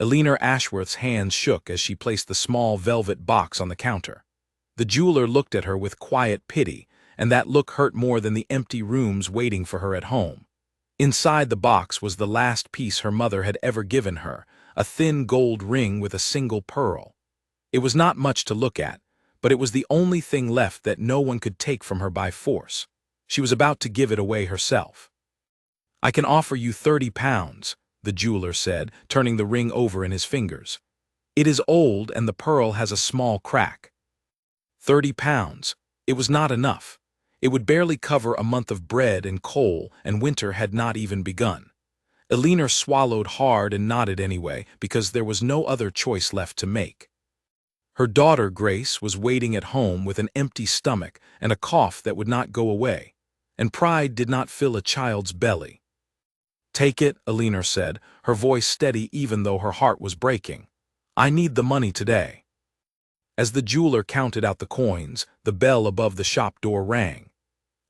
Eleanor Ashworth's hands shook as she placed the small velvet box on the counter. The jeweler looked at her with quiet pity, and that look hurt more than the empty rooms waiting for her at home. Inside the box was the last piece her mother had ever given her, a thin gold ring with a single pearl. It was not much to look at, but it was the only thing left that no one could take from her by force. She was about to give it away herself. "I can offer you £30, the jeweler said, turning the ring over in his fingers. "It is old and the pearl has a small crack." £30. It was not enough. It would barely cover a month of bread and coal, and winter had not even begun. Eleanor swallowed hard and nodded anyway, because there was no other choice left to make. Her daughter, Grace, was waiting at home with an empty stomach and a cough that would not go away, and pride did not fill a child's belly. "Take it," Eleanor said, her voice steady even though her heart was breaking. "I need the money today." As the jeweler counted out the coins, the bell above the shop door rang.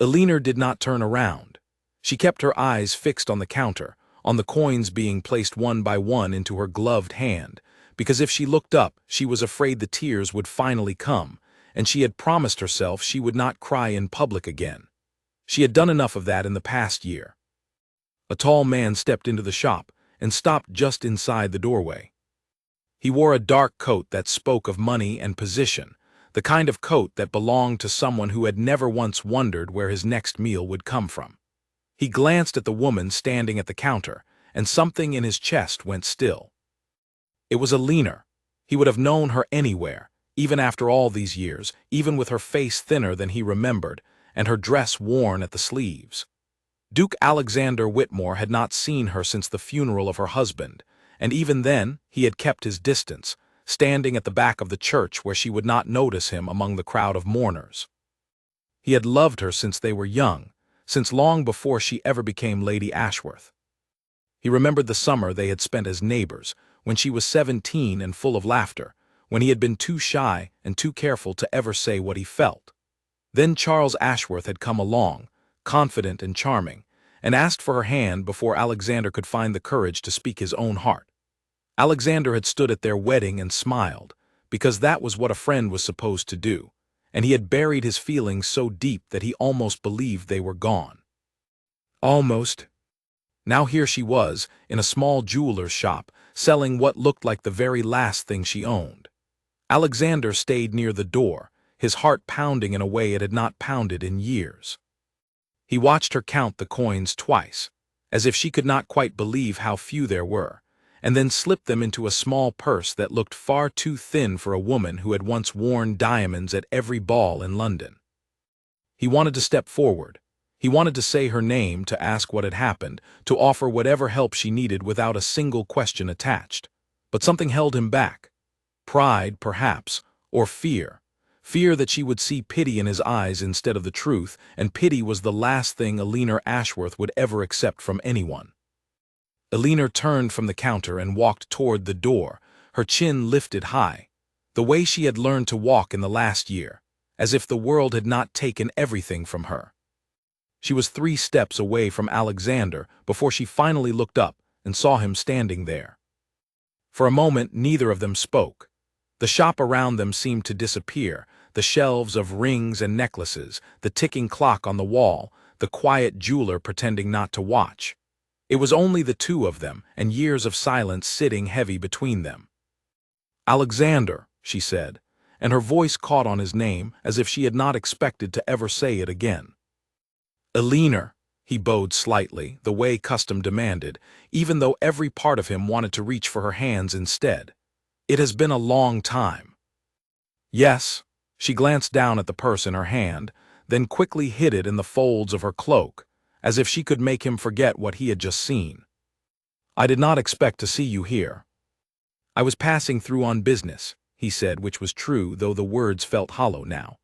Eleanor did not turn around. She kept her eyes fixed on the counter, on the coins being placed one by one into her gloved hand, because if she looked up, she was afraid the tears would finally come, and she had promised herself she would not cry in public again. She had done enough of that in the past year. A tall man stepped into the shop and stopped just inside the doorway. He wore a dark coat that spoke of money and position, the kind of coat that belonged to someone who had never once wondered where his next meal would come from. He glanced at the woman standing at the counter, and something in his chest went still. It was Eleanor. He would have known her anywhere, even after all these years, even with her face thinner than he remembered, and her dress worn at the sleeves. Duke Alexander Whitmore had not seen her since the funeral of her husband, and even then he had kept his distance, standing at the back of the church where she would not notice him among the crowd of mourners. He had loved her since they were young, since long before she ever became Lady Ashworth. He remembered the summer they had spent as neighbors, when she was 17 and full of laughter, when he had been too shy and too careful to ever say what he felt. Then Charles Ashworth had come along, confident and charming, and asked for her hand before Alexander could find the courage to speak his own heart. Alexander had stood at their wedding and smiled, because that was what a friend was supposed to do, and he had buried his feelings so deep that he almost believed they were gone. Almost. Now here she was, in a small jeweler's shop, selling what looked like the very last thing she owned. Alexander stayed near the door, his heart pounding in a way it had not pounded in years. He watched her count the coins twice, as if she could not quite believe how few there were, and then slipped them into a small purse that looked far too thin for a woman who had once worn diamonds at every ball in London. He wanted to step forward. He wanted to say her name, to ask what had happened, to offer whatever help she needed without a single question attached. But something held him back. Pride, perhaps, or fear. Fear that she would see pity in his eyes instead of the truth, and pity was the last thing Eleanor Ashworth would ever accept from anyone. Eleanor turned from the counter and walked toward the door, her chin lifted high, the way she had learned to walk in the last year, as if the world had not taken everything from her. She was 3 steps away from Alexander before she finally looked up and saw him standing there. For a moment, neither of them spoke. The shop around them seemed to disappear, the shelves of rings and necklaces, the ticking clock on the wall, the quiet jeweler pretending not to watch. It was only the two of them, and years of silence sitting heavy between them. "Alexander," she said, and her voice caught on his name as if she had not expected to ever say it again. "Eleanor," he bowed slightly, the way custom demanded, even though every part of him wanted to reach for her hands instead. "It has been a long time." "Yes." She glanced down at the purse in her hand, then quickly hid it in the folds of her cloak, as if she could make him forget what he had just seen. "I did not expect to see you here." "I was passing through on business," he said, which was true, though the words felt hollow now.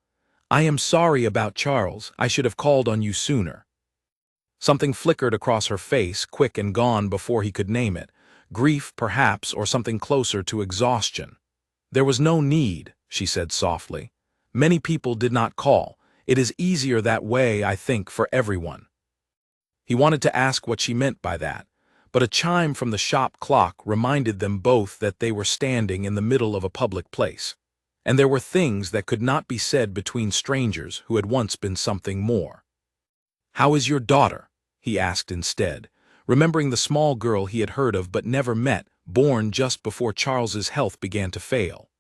"I am sorry about Charles. I should have called on you sooner." Something flickered across her face, quick and gone before he could name it. Grief, perhaps, or something closer to exhaustion. "There was no need," she said softly. "Many people did not call. It is easier that way, I think, for everyone." He wanted to ask what she meant by that, but a chime from the shop clock reminded them both that they were standing in the middle of a public place, and there were things that could not be said between strangers who had once been something more. "How is your daughter?" he asked instead, remembering the small girl he had heard of but never met, born just before Charles's health began to fail.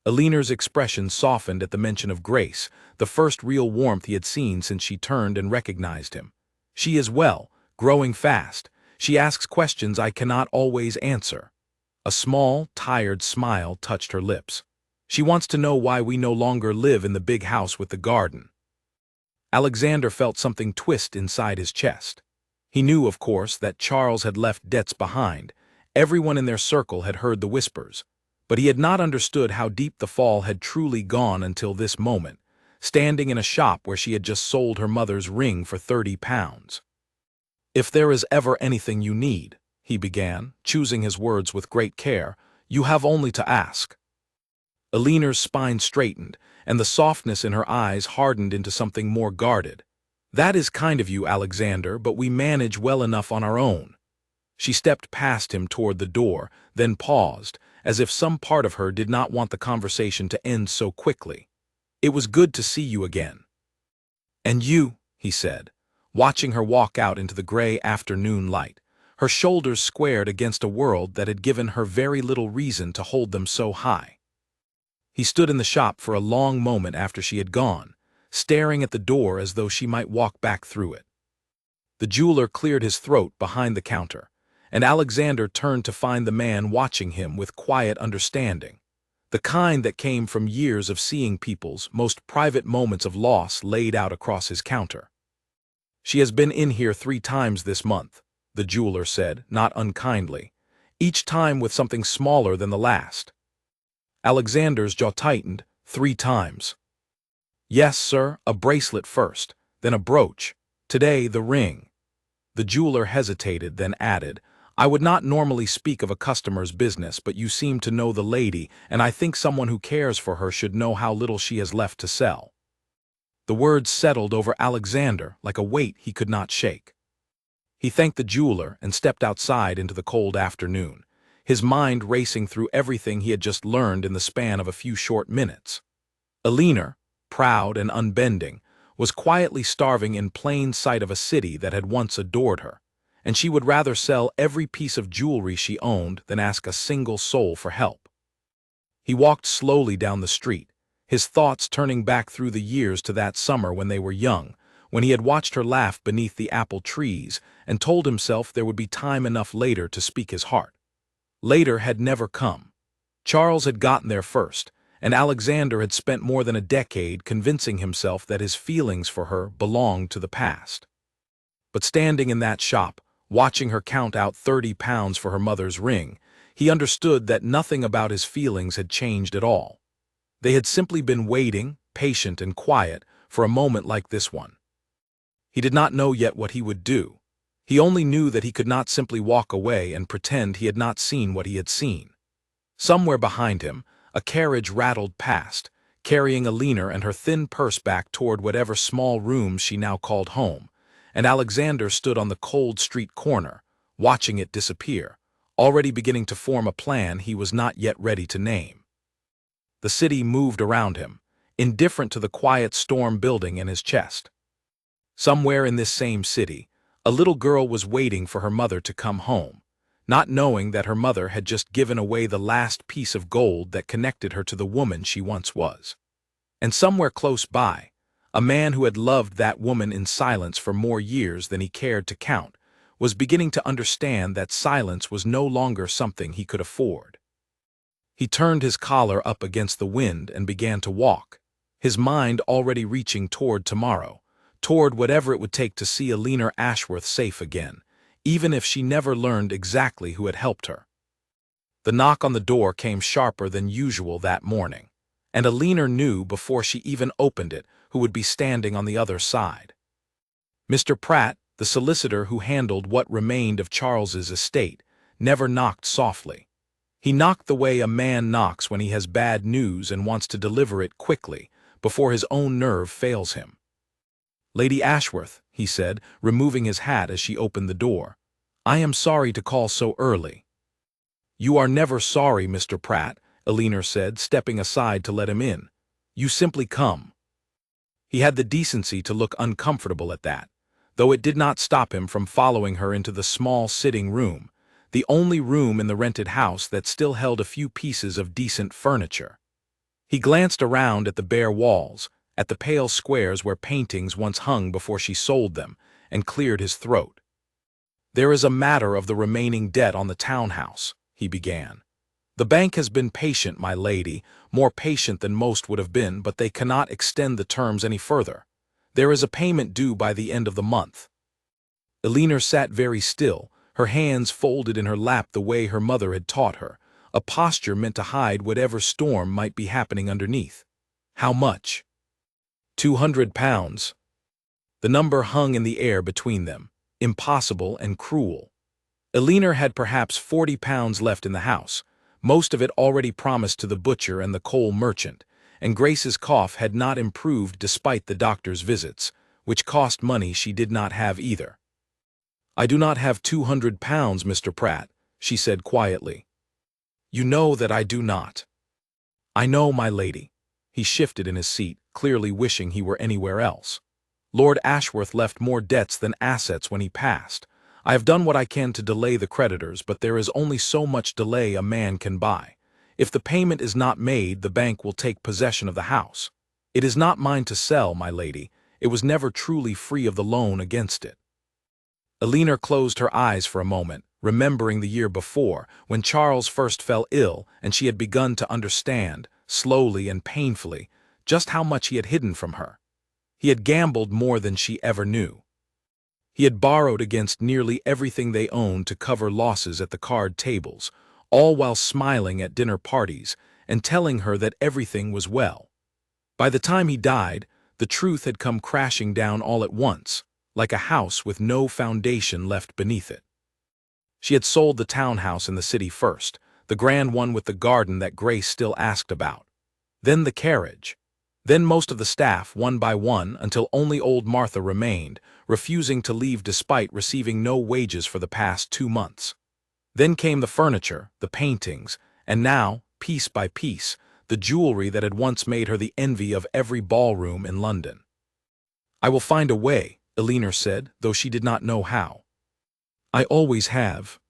Alina's expression softened at the mention of Grace, the first real warmth he had seen since she turned and recognized him. "She is well, growing fast. She asks questions I cannot always answer." A small, tired smile touched her lips. "She wants to know why we no longer live in the big house with the garden." Alexander felt something twist inside his chest. He knew, of course, that Charles had left debts behind. Everyone in their circle had heard the whispers. But he had not understood how deep the fall had truly gone until this moment, standing in a shop where she had just sold her mother's ring for £30. "If there is ever anything you need," he began, choosing his words with great care, "you have only to ask." Alina's spine straightened, and the softness in her eyes hardened into something more guarded. "That is kind of you, Alexander, but we manage well enough on our own." She stepped past him toward the door, then paused, as if some part of her did not want the conversation to end so quickly. "It was good to see you again." "And you," he said, watching her walk out into the gray afternoon light, her shoulders squared against a world that had given her very little reason to hold them so high. He stood in the shop for a long moment after she had gone, staring at the door as though she might walk back through it. The jeweler cleared his throat behind the counter, and Alexander turned to find the man watching him with quiet understanding, the kind that came from years of seeing people's most private moments of loss laid out across his counter. "She has been in here 3 times this month," the jeweler said, not unkindly, "each time with something smaller than the last." Alexander's jaw tightened. 3 times. "Yes, sir, a bracelet first, then a brooch. Today, the ring." The jeweler hesitated, then added, "I would not normally speak of a customer's business, but you seem to know the lady, and I think someone who cares for her should know how little she has left to sell." The words settled over Alexander like a weight he could not shake. He thanked the jeweler and stepped outside into the cold afternoon, his mind racing through everything he had just learned in the span of a few short minutes. Alina, proud and unbending, was quietly starving in plain sight of a city that had once adored her, and she would rather sell every piece of jewelry she owned than ask a single soul for help. He walked slowly down the street, his thoughts turning back through the years to that summer when they were young, when he had watched her laugh beneath the apple trees and told himself there would be time enough later to speak his heart. Later had never come. Charles had gotten there first, and Alexander had spent more than a decade convincing himself that his feelings for her belonged to the past. But standing in that shop, watching her count out £30 for her mother's ring, he understood that nothing about his feelings had changed at all. They had simply been waiting, patient and quiet, for a moment like this one. He did not know yet what he would do. He only knew that he could not simply walk away and pretend he had not seen what he had seen. Somewhere behind him, a carriage rattled past, carrying Alina and her thin purse back toward whatever small rooms she now called home, and Alexander stood on the cold street corner, watching it disappear, already beginning to form a plan he was not yet ready to name. The city moved around him, indifferent to the quiet storm building in his chest. Somewhere in this same city, a little girl was waiting for her mother to come home, not knowing that her mother had just given away the last piece of gold that connected her to the woman she once was. And somewhere close by, a man who had loved that woman in silence for more years than he cared to count was beginning to understand that silence was no longer something he could afford. He turned his collar up against the wind and began to walk, his mind already reaching toward tomorrow, toward whatever it would take to see Alina Ashworth safe again, even if she never learned exactly who had helped her. The knock on the door came sharper than usual that morning, and Alina knew before she even opened it who would be standing on the other side. Mr. Pratt, the solicitor who handled what remained of Charles's estate, never knocked softly. He knocked the way a man knocks when he has bad news and wants to deliver it quickly, before his own nerve fails him. "Lady Ashworth," he said, removing his hat as she opened the door. I am sorry to call so early. You are never sorry, Mr. Pratt, Eleanor said, stepping aside to let him in. You simply come. He had the decency to look uncomfortable at that, though it did not stop him from following her into the small sitting room, the only room in the rented house that still held a few pieces of decent furniture. He glanced around at the bare walls, at the pale squares where paintings once hung before she sold them, and cleared his throat. There is a matter of the remaining debt on the townhouse, he began. The bank has been patient, my lady, more patient than most would have been, but they cannot extend the terms any further. There is a payment due by the end of the month. Eleanor sat very still, her hands folded in her lap the way her mother had taught her, a posture meant to hide whatever storm might be happening underneath. How much? £200. The number hung in the air between them, impossible and cruel. Eleanor had perhaps £40 left in the house, most of it already promised to the butcher and the coal merchant, and Grace's cough had not improved despite the doctor's visits, which cost money she did not have either. I do not have £200, Mr. Pratt, she said quietly. You know that I do not. I know, my lady. He shifted in his seat, clearly wishing he were anywhere else. Lord Ashworth left more debts than assets when he passed. I have done what I can to delay the creditors, but there is only so much delay a man can buy. If the payment is not made, the bank will take possession of the house. It is not mine to sell, my lady. It was never truly free of the loan against it. Eleanor closed her eyes for a moment, remembering the year before, when Charles first fell ill and she had begun to understand, slowly and painfully, just how much he had hidden from her. He had gambled more than she ever knew. He had borrowed against nearly everything they owned to cover losses at the card tables, all while smiling at dinner parties and telling her that everything was well. By the time he died, the truth had come crashing down all at once, like a house with no foundation left beneath it. She had sold the townhouse in the city first, the grand one with the garden that Grace still asked about. Then the carriage. Then most of the staff, one by one, until only old Martha remained, refusing to leave despite receiving no wages for the past 2 months. Then came the furniture, the paintings, and now, piece by piece, the jewelry that had once made her the envy of every ballroom in London. I will find a way, Eleanor said, though she did not know how. I always have.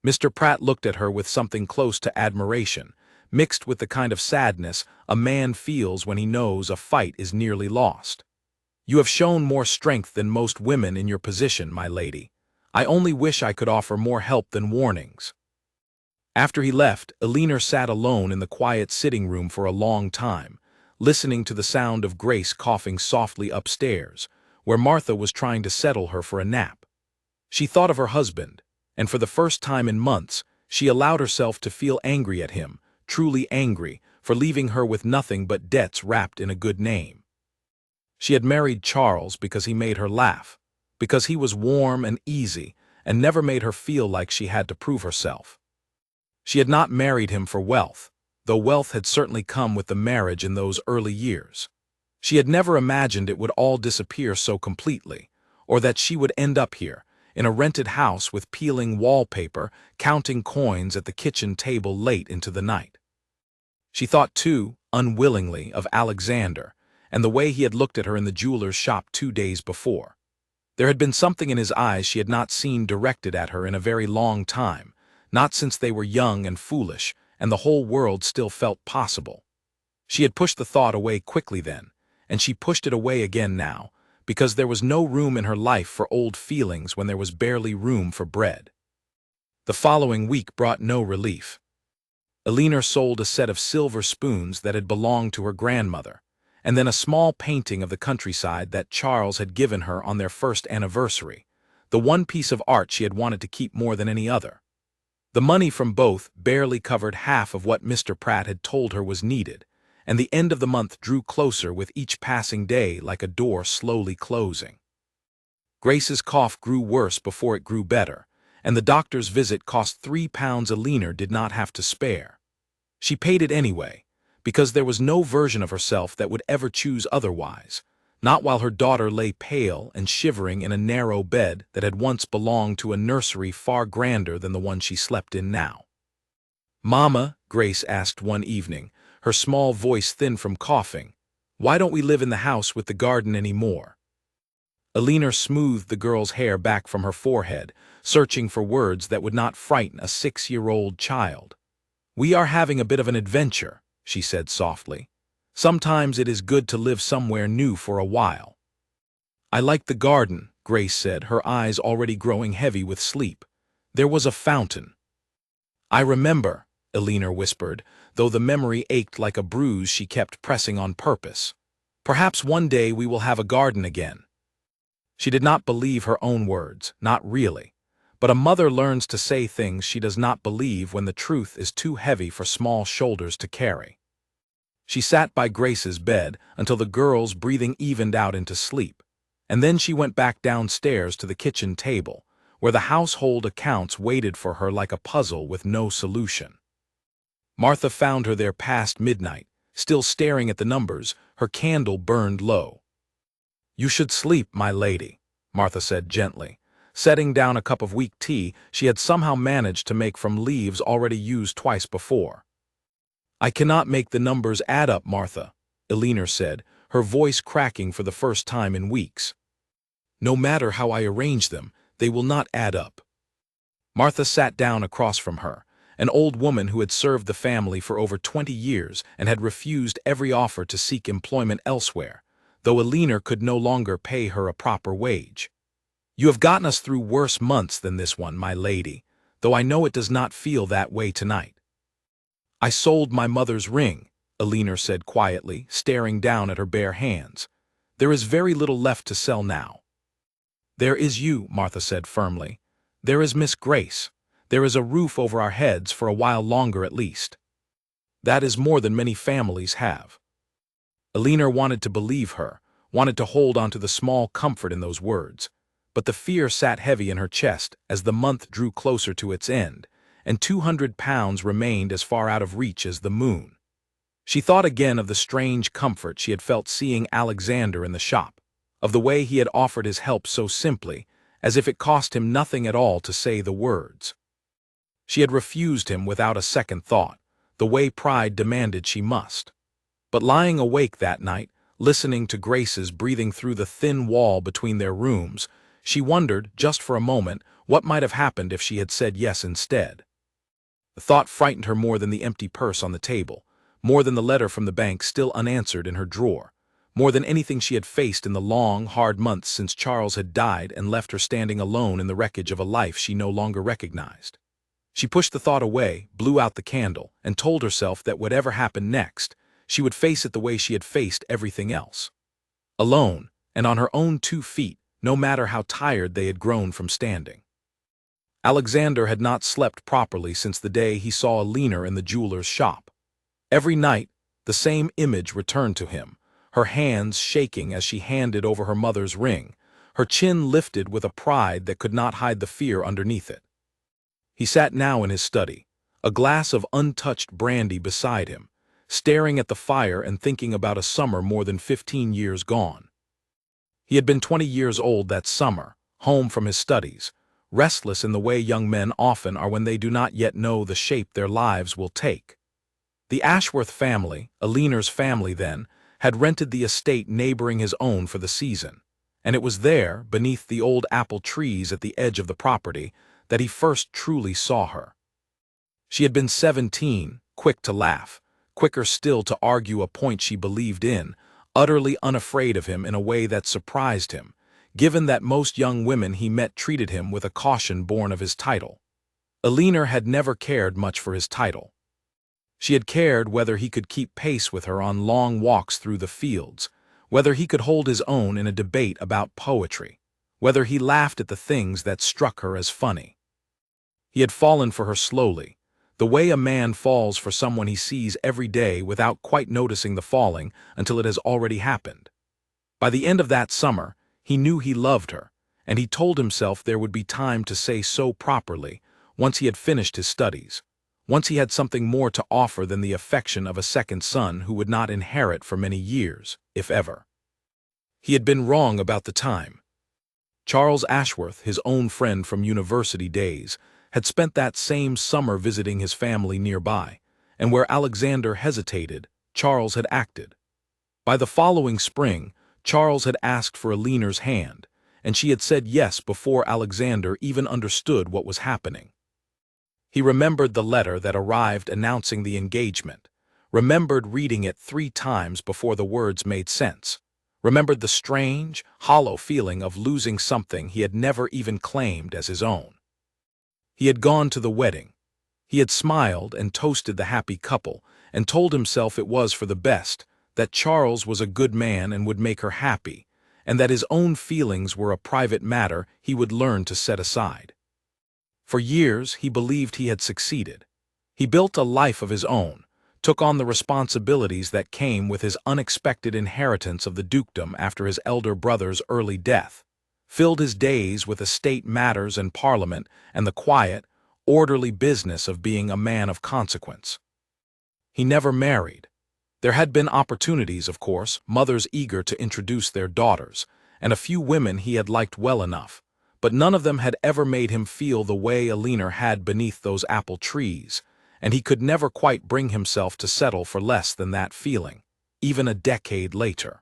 Mr. Pratt looked at her with something close to admiration, mixed with the kind of sadness a man feels when he knows a fight is nearly lost. You have shown more strength than most women in your position, my lady. I only wish I could offer more help than warnings. After he left, Eleanor sat alone in the quiet sitting room for a long time, listening to the sound of Grace coughing softly upstairs, where Martha was trying to settle her for a nap. She thought of her husband, and for the first time in months, she allowed herself to feel angry at him, truly angry, for leaving her with nothing but debts wrapped in a good name. She had married Charles because he made her laugh, because he was warm and easy and never made her feel like she had to prove herself. She had not married him for wealth, though wealth had certainly come with the marriage in those early years. She had never imagined it would all disappear so completely, or that she would end up here, in a rented house with peeling wallpaper, counting coins at the kitchen table late into the night. She thought, too, unwillingly, of Alexander, and the way he had looked at her in the jeweler's shop 2 days before. There had been something in his eyes she had not seen directed at her in a very long time, not since they were young and foolish, and the whole world still felt possible. She had pushed the thought away quickly then, and she pushed it away again now, because there was no room in her life for old feelings when there was barely room for bread. The following week brought no relief. Eleanor sold a set of silver spoons that had belonged to her grandmother, and then a small painting of the countryside that Charles had given her on their first anniversary, the one piece of art she had wanted to keep more than any other. The money from both barely covered half of what Mr. Pratt had told her was needed, and the end of the month drew closer with each passing day like a door slowly closing. Grace's cough grew worse before it grew better, and the doctor's visit cost £3 Eleanor did not have to spare. She paid it anyway, because there was no version of herself that would ever choose otherwise, not while her daughter lay pale and shivering in a narrow bed that had once belonged to a nursery far grander than the one she slept in now. "Mama," Grace asked one evening, her small voice thin from coughing, "why don't we live in the house with the garden anymore?" Alina smoothed the girl's hair back from her forehead, searching for words that would not frighten a 6-year-old child. "We are having a bit of an adventure," she said softly. "Sometimes it is good to live somewhere new for a while." "I like the garden," Grace said, her eyes already growing heavy with sleep. "There was a fountain." "I remember," Alina whispered, though the memory ached like a bruise she kept pressing on purpose. "Perhaps one day we will have a garden again." She did not believe her own words, not really. But a mother learns to say things she does not believe when the truth is too heavy for small shoulders to carry. She sat by Grace's bed until the girl's breathing evened out into sleep, and then she went back downstairs to the kitchen table, where the household accounts waited for her like a puzzle with no solution. Martha found her there past midnight, still staring at the numbers, her candle burned low. "You should sleep, my lady," Martha said gently, setting down a cup of weak tea she had somehow managed to make from leaves already used twice before. "I cannot make the numbers add up, Martha," Alina said, her voice cracking for the first time in weeks. "No matter how I arrange them, they will not add up." Martha sat down across from her, an old woman who had served the family for over 20 years and had refused every offer to seek employment elsewhere, though Alina could no longer pay her a proper wage. "You have gotten us through worse months than this one, my lady, though I know it does not feel that way tonight." "I sold my mother's ring," Alina said quietly, staring down at her bare hands. "There is very little left to sell now." "There is you," Martha said firmly. "There is Miss Grace. There is a roof over our heads for a while longer at least. That is more than many families have." Alina wanted to believe her, wanted to hold on to the small comfort in those words, but the fear sat heavy in her chest as the month drew closer to its end, and £200 remained as far out of reach as the moon. She thought again of the strange comfort she had felt seeing Alexander in the shop, of the way he had offered his help so simply, as if it cost him nothing at all to say the words. She had refused him without a second thought, the way pride demanded she must. But lying awake that night, listening to Grace's breathing through the thin wall between their rooms, she wondered, just for a moment, what might have happened if she had said yes instead. The thought frightened her more than the empty purse on the table, more than the letter from the bank still unanswered in her drawer, more than anything she had faced in the long, hard months since Charles had died and left her standing alone in the wreckage of a life she no longer recognized. She pushed the thought away, blew out the candle, and told herself that whatever happened next, she would face it the way she had faced everything else. Alone, and on her own 2 feet, no matter how tired they had grown from standing. Alexander had not slept properly since the day he saw Alina in the jeweler's shop. Every night, the same image returned to him, her hands shaking as she handed over her mother's ring, her chin lifted with a pride that could not hide the fear underneath it. He sat now in his study, a glass of untouched brandy beside him, staring at the fire and thinking about a summer more than 15 years gone. He had been 20 years old that summer, home from his studies, restless in the way young men often are when they do not yet know the shape their lives will take. The Ashworth family, Alina's family then, had rented the estate neighboring his own for the season, and it was there, beneath the old apple trees at the edge of the property, that he first truly saw her. She had been 17, quick to laugh, quicker still to argue a point she believed in, utterly unafraid of him in a way that surprised him, given that most young women he met treated him with a caution born of his title. Alina had never cared much for his title. She had cared whether he could keep pace with her on long walks through the fields, whether he could hold his own in a debate about poetry, whether he laughed at the things that struck her as funny. He had fallen for her slowly, the way a man falls for someone he sees every day without quite noticing the falling until it has already happened. By the end of that summer, he knew he loved her, and he told himself there would be time to say so properly, once he had finished his studies, once he had something more to offer than the affection of a second son who would not inherit for many years, if ever. He had been wrong about the time. Charles Ashworth, his own friend from university days, had spent that same summer visiting his family nearby, and where Alexander hesitated, Charles had acted. By the following spring, Charles had asked for Aline's hand, and she had said yes before Alexander even understood what was happening. He remembered the letter that arrived announcing the engagement, remembered reading it 3 times before the words made sense, remembered the strange, hollow feeling of losing something he had never even claimed as his own. He had gone to the wedding. He had smiled and toasted the happy couple, and told himself it was for the best, that Charles was a good man and would make her happy, and that his own feelings were a private matter he would learn to set aside. For years he believed he had succeeded. He built a life of his own, took on the responsibilities that came with his unexpected inheritance of the dukedom after his elder brother's early death, filled his days with estate matters and parliament and the quiet, orderly business of being a man of consequence. He never married. There had been opportunities, of course, mothers eager to introduce their daughters, and a few women he had liked well enough, but none of them had ever made him feel the way Aline had beneath those apple trees, and he could never quite bring himself to settle for less than that feeling, even a decade later.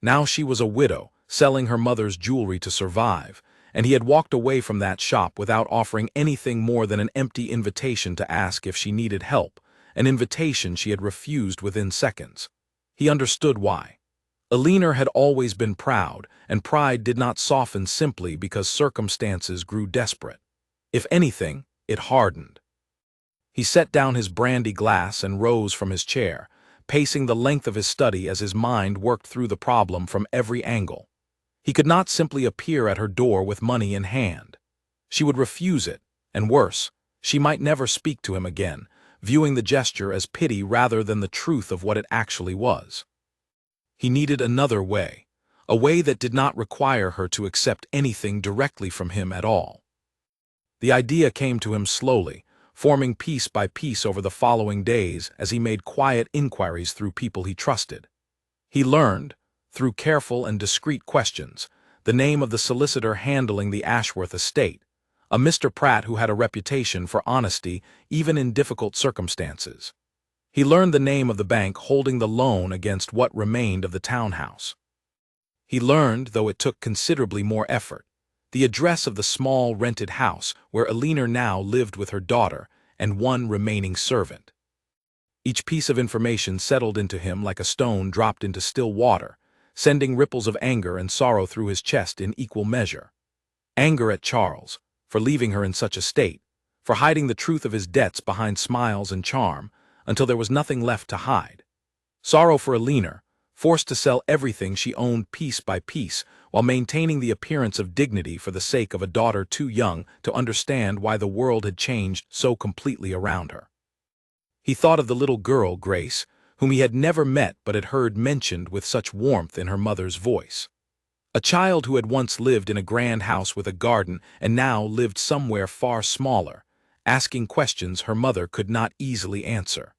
Now she was a widow, selling her mother's jewelry to survive, and he had walked away from that shop without offering anything more than an empty invitation to ask if she needed help, an invitation she had refused within seconds. He understood why. Aline had always been proud, and pride did not soften simply because circumstances grew desperate. If anything, it hardened. He set down his brandy glass and rose from his chair, pacing the length of his study as his mind worked through the problem from every angle. He could not simply appear at her door with money in hand. She would refuse it, and worse, she might never speak to him again, viewing the gesture as pity rather than the truth of what it actually was. He needed another way, a way that did not require her to accept anything directly from him at all. The idea came to him slowly, forming piece by piece over the following days as he made quiet inquiries through people he trusted. He learned, through careful and discreet questions, the name of the solicitor handling the Ashworth estate, a Mr. Pratt who had a reputation for honesty even in difficult circumstances. He learned the name of the bank holding the loan against what remained of the townhouse. He learned, though it took considerably more effort, the address of the small rented house where Aline now lived with her daughter and one remaining servant. Each piece of information settled into him like a stone dropped into still water, sending ripples of anger and sorrow through his chest in equal measure. Anger at Charles, for leaving her in such a state, for hiding the truth of his debts behind smiles and charm, until there was nothing left to hide. Sorrow for Aline, forced to sell everything she owned piece by piece, while maintaining the appearance of dignity for the sake of a daughter too young to understand why the world had changed so completely around her. He thought of the little girl, Grace, whom he had never met but had heard mentioned with such warmth in her mother's voice. A child who had once lived in a grand house with a garden and now lived somewhere far smaller, asking questions her mother could not easily answer.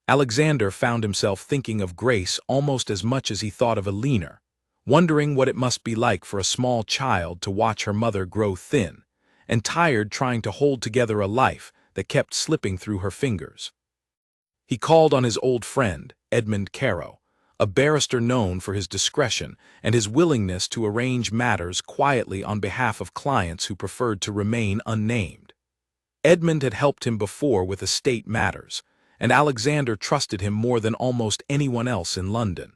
Alexander found himself thinking of Grace almost as much as he thought of Aline, wondering what it must be like for a small child to watch her mother grow thin, and tired trying to hold together a life that kept slipping through her fingers. He called on his old friend, Edmund Caro, a barrister known for his discretion and his willingness to arrange matters quietly on behalf of clients who preferred to remain unnamed. Edmund had helped him before with estate matters, and Alexander trusted him more than almost anyone else in London.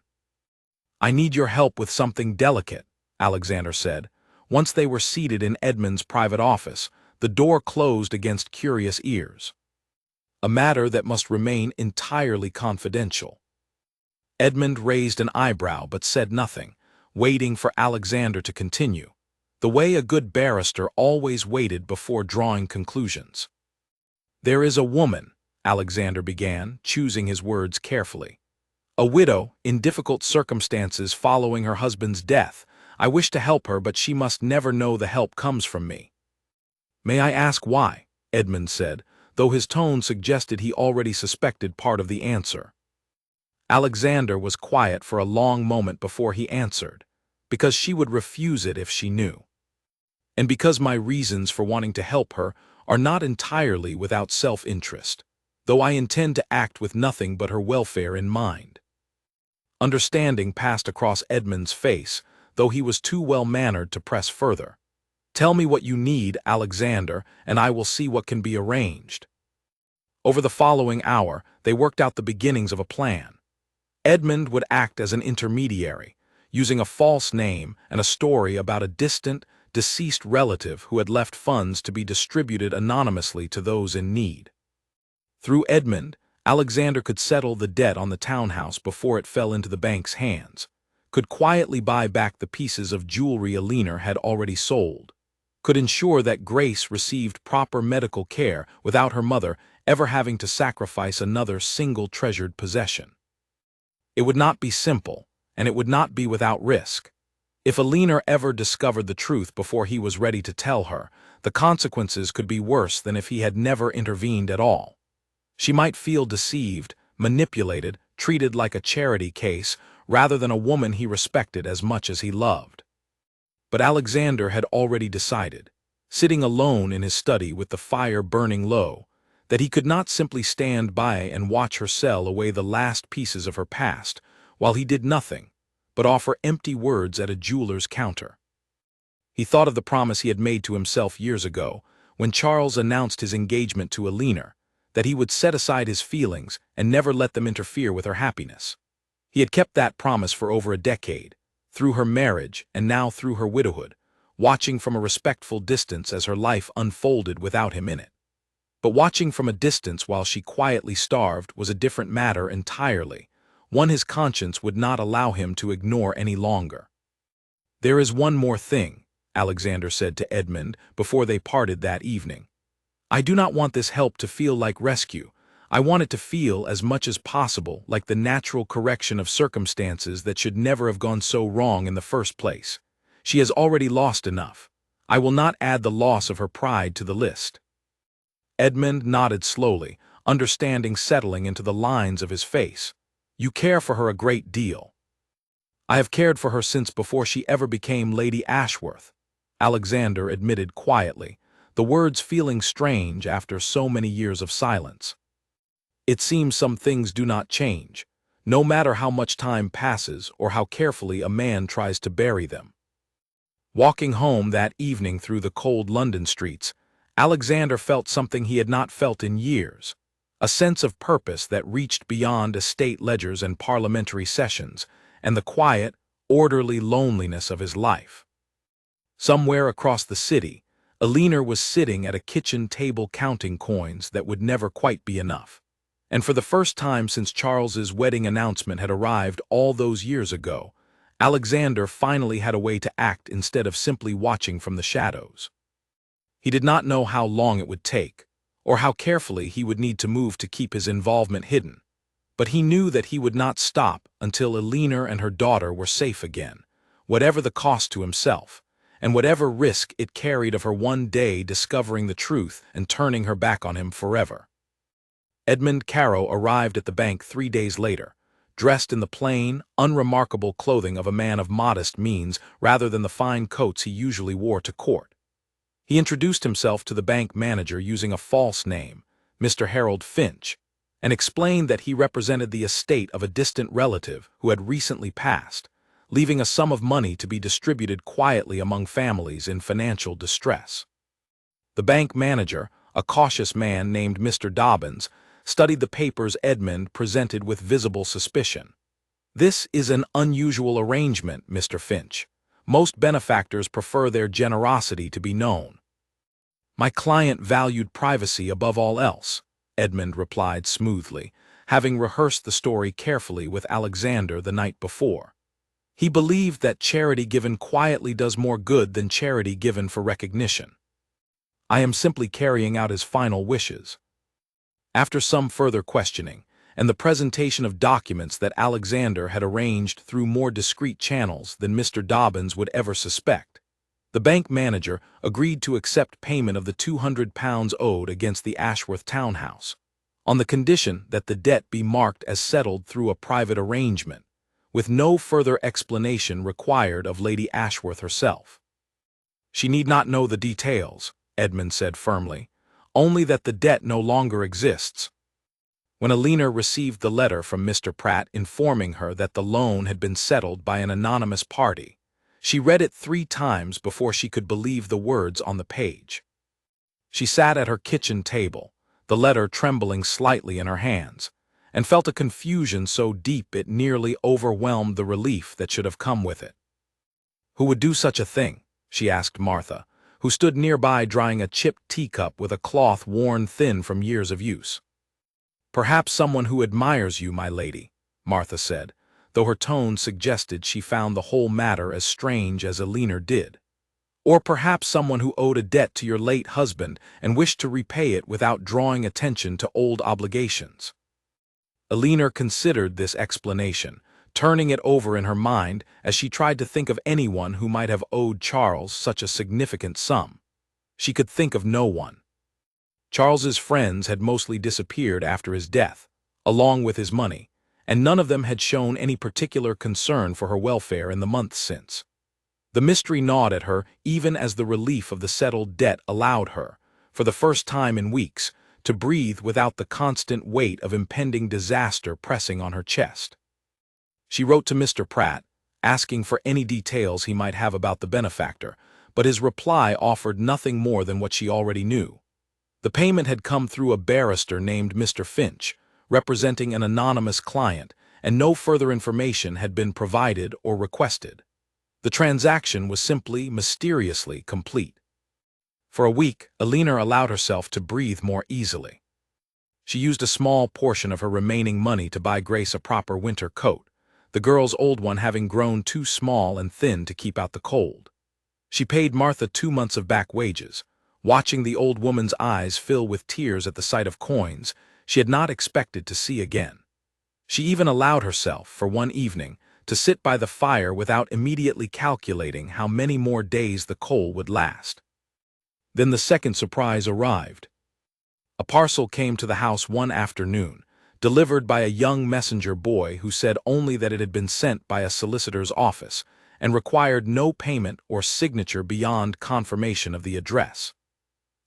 "I need your help with something delicate," Alexander said. Once they were seated in Edmund's private office, the door closed against curious ears. "A matter that must remain entirely confidential." Edmund raised an eyebrow but said nothing, waiting for Alexander to continue, the way a good barrister always waited before drawing conclusions. "There is a woman," Alexander began, choosing his words carefully. "A widow, in difficult circumstances following her husband's death. I wish to help her, but she must never know the help comes from me." "May I ask why?" Edmund said, though his tone suggested he already suspected part of the answer. Alexander was quiet for a long moment before he answered, because she would refuse it if she knew. And because my reasons for wanting to help her are not entirely without self-interest, though I intend to act with nothing but her welfare in mind. Understanding passed across Edmund's face, though he was too well-mannered to press further. Tell me what you need, Alexander, and I will see what can be arranged. Over the following hour, they worked out the beginnings of a plan. Edmund would act as an intermediary, using a false name and a story about a distant, deceased relative who had left funds to be distributed anonymously to those in need. Through Edmund, Alexander could settle the debt on the townhouse before it fell into the bank's hands, could quietly buy back the pieces of jewelry Alina had already sold, could ensure that Grace received proper medical care without her mother ever having to sacrifice another single treasured possession. It would not be simple, and it would not be without risk. If Alina ever discovered the truth before he was ready to tell her, the consequences could be worse than if he had never intervened at all. She might feel deceived, manipulated, treated like a charity case, rather than a woman he respected as much as he loved. But Alexander had already decided, sitting alone in his study with the fire burning low, that he could not simply stand by and watch her sell away the last pieces of her past, while he did nothing, but offer empty words at a jeweler's counter. He thought of the promise he had made to himself years ago, when Charles announced his engagement to Alina, that he would set aside his feelings and never let them interfere with her happiness. He had kept that promise for over a decade, through her marriage and now through her widowhood, watching from a respectful distance as her life unfolded without him in it. But watching from a distance while she quietly starved was a different matter entirely, one his conscience would not allow him to ignore any longer. "There is one more thing," Alexander said to Edmund before they parted that evening. "I do not want this help to feel like rescue. I want it to feel as much as possible like the natural correction of circumstances that should never have gone so wrong in the first place. She has already lost enough. I will not add the loss of her pride to the list." Edmund nodded slowly, understanding settling into the lines of his face. "You care for her a great deal." "I have cared for her since before she ever became Lady Ashworth," Alexander admitted quietly, the words feeling strange after so many years of silence. "It seems some things do not change, no matter how much time passes or how carefully a man tries to bury them." Walking home that evening through the cold London streets, Alexander felt something he had not felt in years, a sense of purpose that reached beyond estate ledgers and parliamentary sessions, and the quiet, orderly loneliness of his life. Somewhere across the city, Alina was sitting at a kitchen table counting coins that would never quite be enough. And for the first time since Charles's wedding announcement had arrived all those years ago, Alexander finally had a way to act instead of simply watching from the shadows. He did not know how long it would take, or how carefully he would need to move to keep his involvement hidden, but he knew that he would not stop until Alina and her daughter were safe again, whatever the cost to himself, and whatever risk it carried of her one day discovering the truth and turning her back on him forever. Edmund Caro arrived at the bank 3 days later, dressed in the plain, unremarkable clothing of a man of modest means rather than the fine coats he usually wore to court. He introduced himself to the bank manager using a false name, Mr. Harold Finch, and explained that he represented the estate of a distant relative who had recently passed, leaving a sum of money to be distributed quietly among families in financial distress. The bank manager, a cautious man named Mr. Dobbins, studied the papers Edmund presented with visible suspicion. "This is an unusual arrangement, Mr. Finch. Most benefactors prefer their generosity to be known." "My client valued privacy above all else," Edmund replied smoothly, having rehearsed the story carefully with Alexander the night before. He believed that charity given quietly does more good than charity given for recognition. "I am simply carrying out his final wishes." After some further questioning, and the presentation of documents that Alexander had arranged through more discreet channels than Mr. Dobbins would ever suspect, the bank manager agreed to accept payment of the £200 owed against the Ashworth townhouse, on the condition that the debt be marked as settled through a private arrangement, with no further explanation required of Lady Ashworth herself. She need not know the details, Edmund said firmly, only that the debt no longer exists. When Alina received the letter from Mr. Pratt informing her that the loan had been settled by an anonymous party, she read it 3 times before she could believe the words on the page. She sat at her kitchen table, the letter trembling slightly in her hands, and felt a confusion so deep it nearly overwhelmed the relief that should have come with it. Who would do such a thing? She asked Martha, who stood nearby drying a chipped teacup with a cloth worn thin from years of use. Perhaps someone who admires you, my lady, Martha said, though her tone suggested she found the whole matter as strange as Alina did. Or perhaps someone who owed a debt to your late husband and wished to repay it without drawing attention to old obligations. Alina considered this explanation, turning it over in her mind as she tried to think of anyone who might have owed Charles such a significant sum. She could think of no one. Charles's friends had mostly disappeared after his death, along with his money, and none of them had shown any particular concern for her welfare in the months since. The mystery gnawed at her even as the relief of the settled debt allowed her, for the first time in weeks, to breathe without the constant weight of impending disaster pressing on her chest. She wrote to Mr. Pratt, asking for any details he might have about the benefactor, but his reply offered nothing more than what she already knew. The payment had come through a barrister named Mr. Finch, representing an anonymous client, and no further information had been provided or requested. The transaction was simply, mysteriously complete. For a week, Alina allowed herself to breathe more easily. She used a small portion of her remaining money to buy Grace a proper winter coat, the girl's old one having grown too small and thin to keep out the cold. She paid Martha 2 months of back wages, watching the old woman's eyes fill with tears at the sight of coins she had not expected to see again. She even allowed herself, for one evening, to sit by the fire without immediately calculating how many more days the coal would last. Then the second surprise arrived. A parcel came to the house one afternoon, delivered by a young messenger boy who said only that it had been sent by a solicitor's office and required no payment or signature beyond confirmation of the address.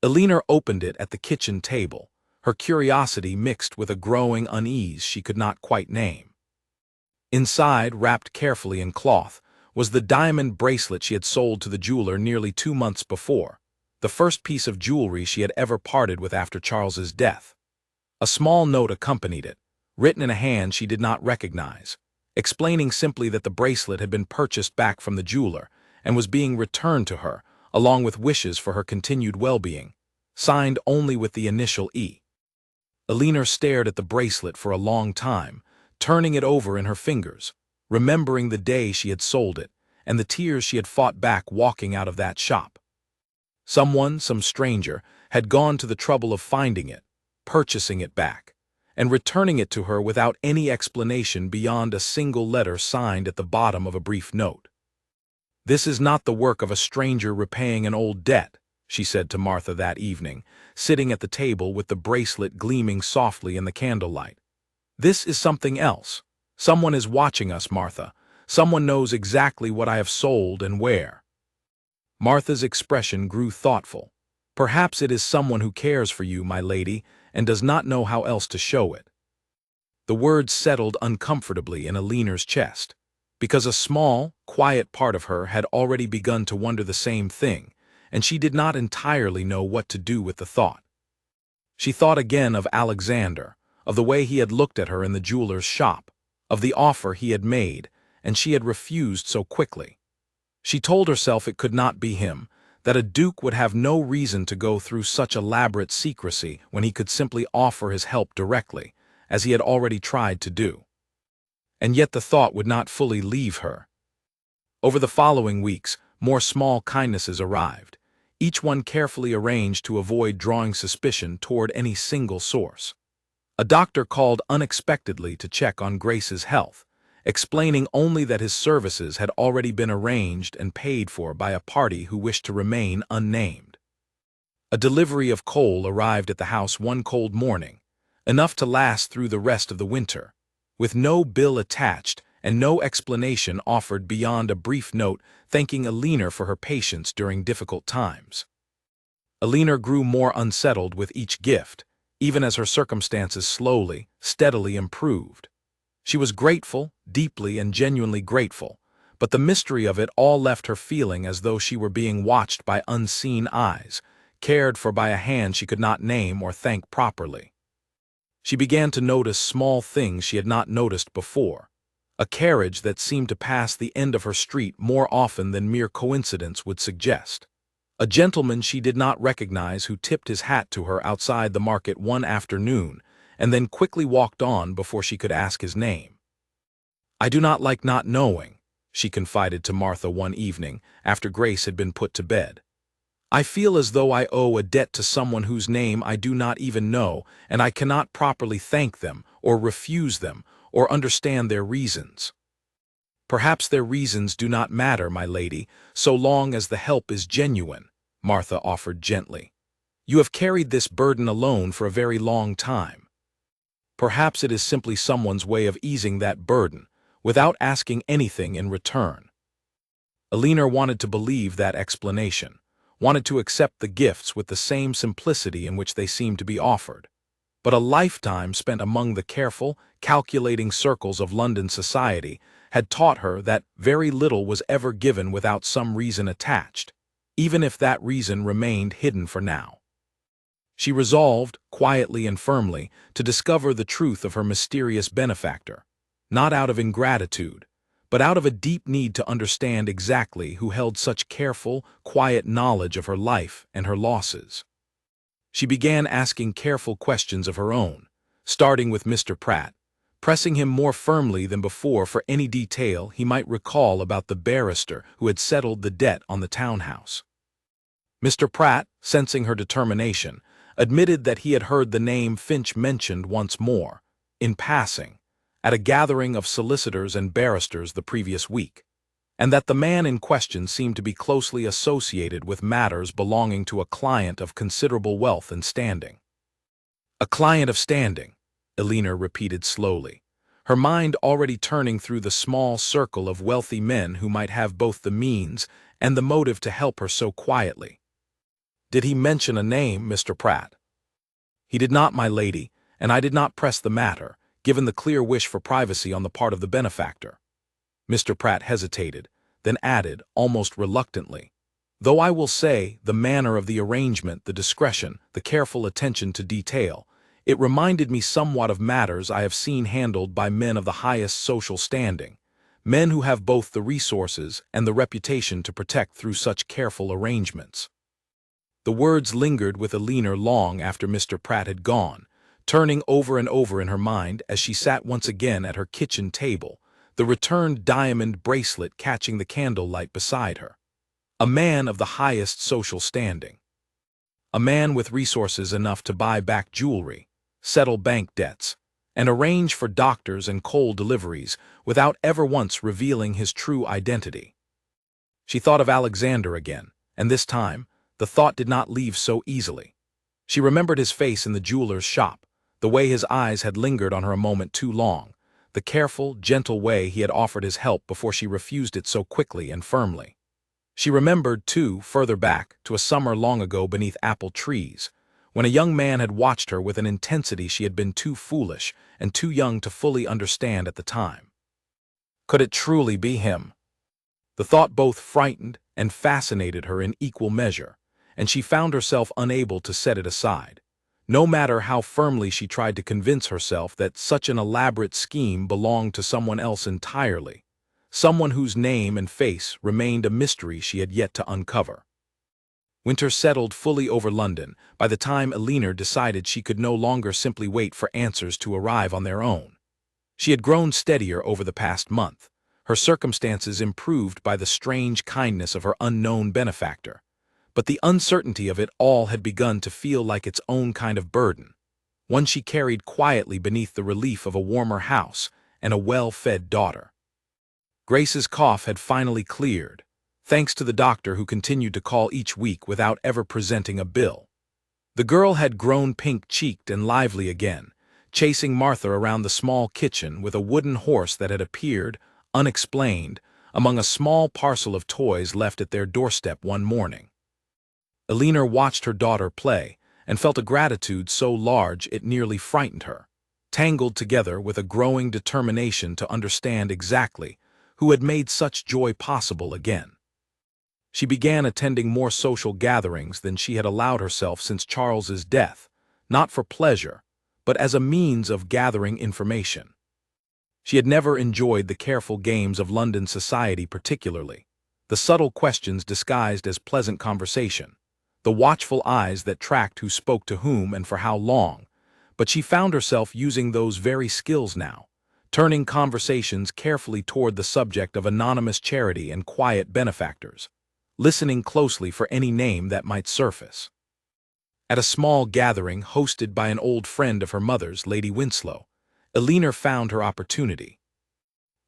Alina opened it at the kitchen table, her curiosity mixed with a growing unease she could not quite name. Inside, wrapped carefully in cloth, was the diamond bracelet she had sold to the jeweler nearly 2 months before, the first piece of jewelry she had ever parted with after Charles's death. A small note accompanied it, written in a hand she did not recognize, explaining simply that the bracelet had been purchased back from the jeweler and was being returned to her, along with wishes for her continued well-being, signed only with the initial E. Alina stared at the bracelet for a long time, turning it over in her fingers, remembering the day she had sold it, and the tears she had fought back walking out of that shop. Someone, some stranger, had gone to the trouble of finding it, purchasing it back, and returning it to her without any explanation beyond a single letter signed at the bottom of a brief note. "This is not the work of a stranger repaying an old debt," she said to Martha that evening, sitting at the table with the bracelet gleaming softly in the candlelight. "This is something else. Someone is watching us, Martha. Someone knows exactly what I have sold and where." Martha's expression grew thoughtful. "Perhaps it is someone who cares for you, my lady, and does not know how else to show it." The words settled uncomfortably in Alina's chest, because a small, quiet part of her had already begun to wonder the same thing, and she did not entirely know what to do with the thought. She thought again of Alexander, of the way he had looked at her in the jeweler's shop, of the offer he had made, and she had refused so quickly. She told herself it could not be him, that a duke would have no reason to go through such elaborate secrecy when he could simply offer his help directly, as he had already tried to do. And yet the thought would not fully leave her. Over the following weeks, more small kindnesses arrived, each one carefully arranged to avoid drawing suspicion toward any single source. A doctor called unexpectedly to check on Grace's health, explaining only that his services had already been arranged and paid for by a party who wished to remain unnamed. A delivery of coal arrived at the house one cold morning, enough to last through the rest of the winter, with no bill attached and no explanation offered beyond a brief note thanking Alina for her patience during difficult times. Alina grew more unsettled with each gift, even as her circumstances slowly, steadily improved. She was grateful, deeply and genuinely grateful, but the mystery of it all left her feeling as though she were being watched by unseen eyes, cared for by a hand she could not name or thank properly. She began to notice small things she had not noticed before. A carriage that seemed to pass the end of her street more often than mere coincidence would suggest. A gentleman she did not recognize who tipped his hat to her outside the market one afternoon and then quickly walked on before she could ask his name. "I do not like not knowing," she confided to Martha one evening after Grace had been put to bed. "I feel as though I owe a debt to someone whose name I do not even know, and I cannot properly thank them, or refuse them, or understand their reasons." "Perhaps their reasons do not matter, my lady, so long as the help is genuine," Martha offered gently. "You have carried this burden alone for a very long time. Perhaps it is simply someone's way of easing that burden, without asking anything in return." Alina wanted to believe that explanation, wanted to accept the gifts with the same simplicity in which they seemed to be offered. But a lifetime spent among the careful, calculating circles of London society had taught her that very little was ever given without some reason attached, even if that reason remained hidden for now. She resolved, quietly and firmly, to discover the truth of her mysterious benefactor, not out of ingratitude, but out of a deep need to understand exactly who held such careful, quiet knowledge of her life and her losses. She began asking careful questions of her own, starting with Mr. Pratt, pressing him more firmly than before for any detail he might recall about the barrister who had settled the debt on the townhouse. Mr. Pratt, sensing her determination, admitted that he had heard the name Finch mentioned once more, in passing, at a gathering of solicitors and barristers the previous week, and that the man in question seemed to be closely associated with matters belonging to a client of considerable wealth and standing. "A client of standing," Alina repeated slowly, her mind already turning through the small circle of wealthy men who might have both the means and the motive to help her so quietly. "Did he mention a name, Mr. Pratt?" "He did not, my lady, and I did not press the matter, given the clear wish for privacy on the part of the benefactor." Mr. Pratt hesitated, then added, almost reluctantly, "Though I will say the manner of the arrangement, the discretion, the careful attention to detail, it reminded me somewhat of matters I have seen handled by men of the highest social standing, men who have both the resources and the reputation to protect through such careful arrangements." The words lingered with Alina long after Mr. Pratt had gone, turning over and over in her mind as she sat once again at her kitchen table, the returned diamond bracelet catching the candlelight beside her. A man of the highest social standing. A man with resources enough to buy back jewelry, settle bank debts, and arrange for doctors and coal deliveries without ever once revealing his true identity. She thought of Alexander again, and this time, the thought did not leave so easily. She remembered his face in the jeweler's shop, the way his eyes had lingered on her a moment too long, the careful, gentle way he had offered his help before she refused it so quickly and firmly. She remembered, too, further back, to a summer long ago beneath apple trees, when a young man had watched her with an intensity she had been too foolish and too young to fully understand at the time. Could it truly be him? The thought both frightened and fascinated her in equal measure, and she found herself unable to set it aside, no matter how firmly she tried to convince herself that such an elaborate scheme belonged to someone else entirely, someone whose name and face remained a mystery she had yet to uncover. Winter settled fully over London by the time Alina decided she could no longer simply wait for answers to arrive on their own. She had grown steadier over the past month, her circumstances improved by the strange kindness of her unknown benefactor, but the uncertainty of it all had begun to feel like its own kind of burden, one she carried quietly beneath the relief of a warmer house and a well-fed daughter. Grace's cough had finally cleared, thanks to the doctor who continued to call each week without ever presenting a bill. The girl had grown pink-cheeked and lively again, chasing Martha around the small kitchen with a wooden horse that had appeared, unexplained, among a small parcel of toys left at their doorstep one morning. Elinor watched her daughter play and felt a gratitude so large it nearly frightened her, tangled together with a growing determination to understand exactly who had made such joy possible again. She began attending more social gatherings than she had allowed herself since Charles's death, not for pleasure, but as a means of gathering information. She had never enjoyed the careful games of London society particularly, the subtle questions disguised as pleasant conversation, the watchful eyes that tracked who spoke to whom and for how long, but she found herself using those very skills now, turning conversations carefully toward the subject of anonymous charity and quiet benefactors, listening closely for any name that might surface. At a small gathering hosted by an old friend of her mother's, Lady Winslow, Elinor found her opportunity.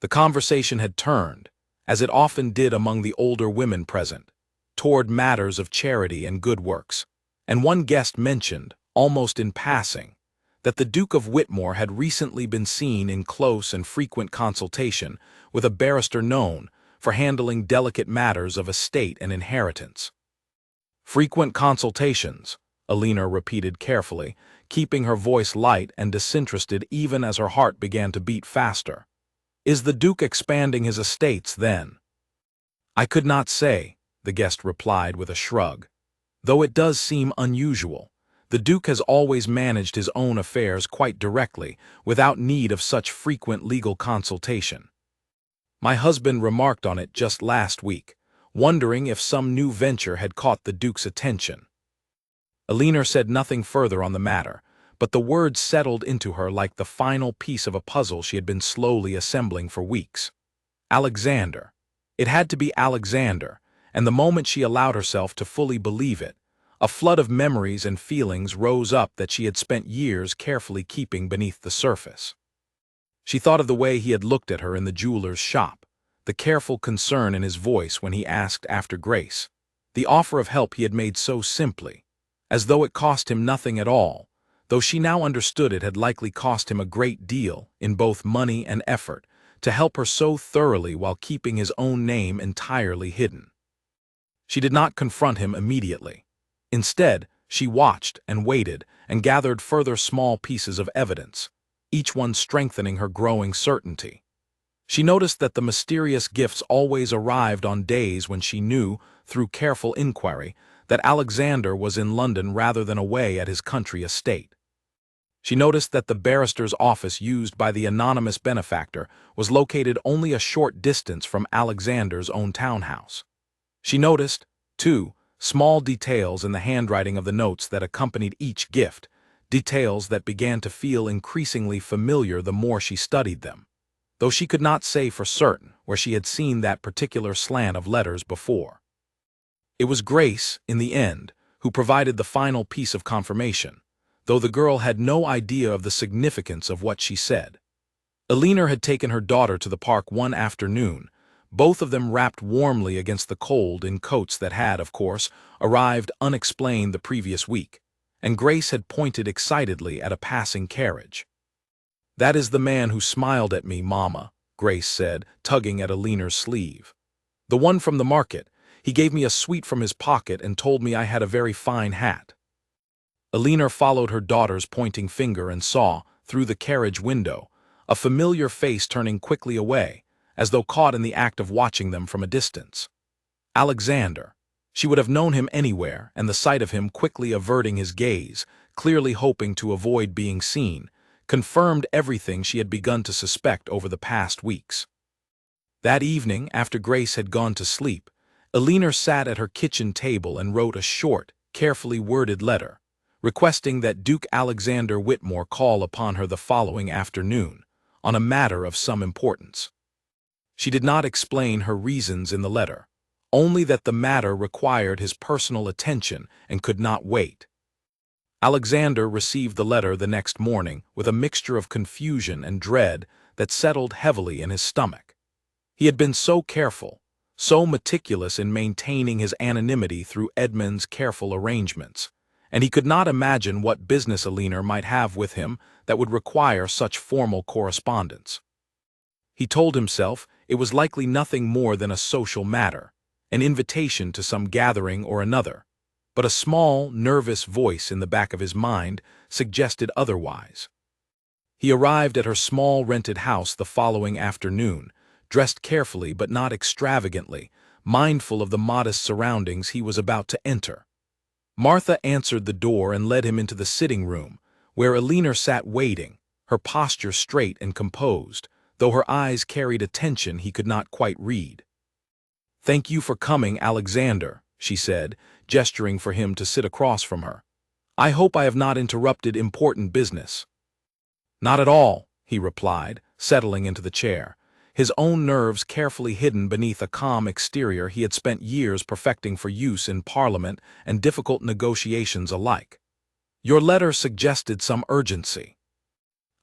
The conversation had turned, as it often did among the older women present, toward matters of charity and good works, and one guest mentioned, almost in passing, that the Duke of Whitmore had recently been seen in close and frequent consultation with a barrister known for handling delicate matters of estate and inheritance. Frequent consultations, Elinor repeated carefully, keeping her voice light and disinterested even as her heart began to beat faster. Is the Duke expanding his estates, then? I could not say, the guest replied with a shrug. Though it does seem unusual, the Duke has always managed his own affairs quite directly, without need of such frequent legal consultation. My husband remarked on it just last week, wondering if some new venture had caught the Duke's attention. Elinor said nothing further on the matter, but the words settled into her like the final piece of a puzzle she had been slowly assembling for weeks. Alexander. It had to be Alexander, and the moment she allowed herself to fully believe it, a flood of memories and feelings rose up that she had spent years carefully keeping beneath the surface. She thought of the way he had looked at her in the jeweler's shop, the careful concern in his voice when he asked after Grace, the offer of help he had made so simply, as though it cost him nothing at all, though she now understood it had likely cost him a great deal in both money and effort to help her so thoroughly while keeping his own name entirely hidden. She did not confront him immediately. Instead, she watched and waited and gathered further small pieces of evidence, each one strengthening her growing certainty. She noticed that the mysterious gifts always arrived on days when she knew, through careful inquiry, that Alexander was in London rather than away at his country estate. She noticed that the barrister's office used by the anonymous benefactor was located only a short distance from Alexander's own townhouse. She noticed, too, small details in the handwriting of the notes that accompanied each gift, details that began to feel increasingly familiar the more she studied them, though she could not say for certain where she had seen that particular slant of letters before. It was Grace, in the end, who provided the final piece of confirmation, though the girl had no idea of the significance of what she said. Elinor had taken her daughter to the park one afternoon, both of them wrapped warmly against the cold in coats that had, of course, arrived unexplained the previous week, and Grace had pointed excitedly at a passing carriage. "That is the man who smiled at me, Mama," Grace said, tugging at Elinor's sleeve. "The one from the market. He gave me a sweet from his pocket and told me I had a very fine hat." Elinor followed her daughter's pointing finger and saw, through the carriage window, a familiar face turning quickly away, as though caught in the act of watching them from a distance. Alexander. She would have known him anywhere, and the sight of him quickly averting his gaze, clearly hoping to avoid being seen, confirmed everything she had begun to suspect over the past weeks. That evening, after Grace had gone to sleep, Elinor sat at her kitchen table and wrote a short, carefully worded letter, requesting that Duke Alexander Whitmore call upon her the following afternoon, on a matter of some importance. She did not explain her reasons in the letter, only that the matter required his personal attention and could not wait. Alexander received the letter the next morning with a mixture of confusion and dread that settled heavily in his stomach. He had been so careful, so meticulous in maintaining his anonymity through Edmund's careful arrangements, and he could not imagine what business Alina might have with him that would require such formal correspondence. He told himself it was likely nothing more than a social matter, an invitation to some gathering or another, but a small, nervous voice in the back of his mind suggested otherwise. He arrived at her small rented house the following afternoon, dressed carefully but not extravagantly, mindful of the modest surroundings he was about to enter. Martha answered the door and led him into the sitting room, where Alina sat waiting, her posture straight and composed, though her eyes carried a tension he could not quite read. "Thank you for coming, Alexander," she said, gesturing for him to sit across from her. "I hope I have not interrupted important business." "Not at all," he replied, settling into the chair, his own nerves carefully hidden beneath a calm exterior he had spent years perfecting for use in Parliament and difficult negotiations alike. "Your letter suggested some urgency.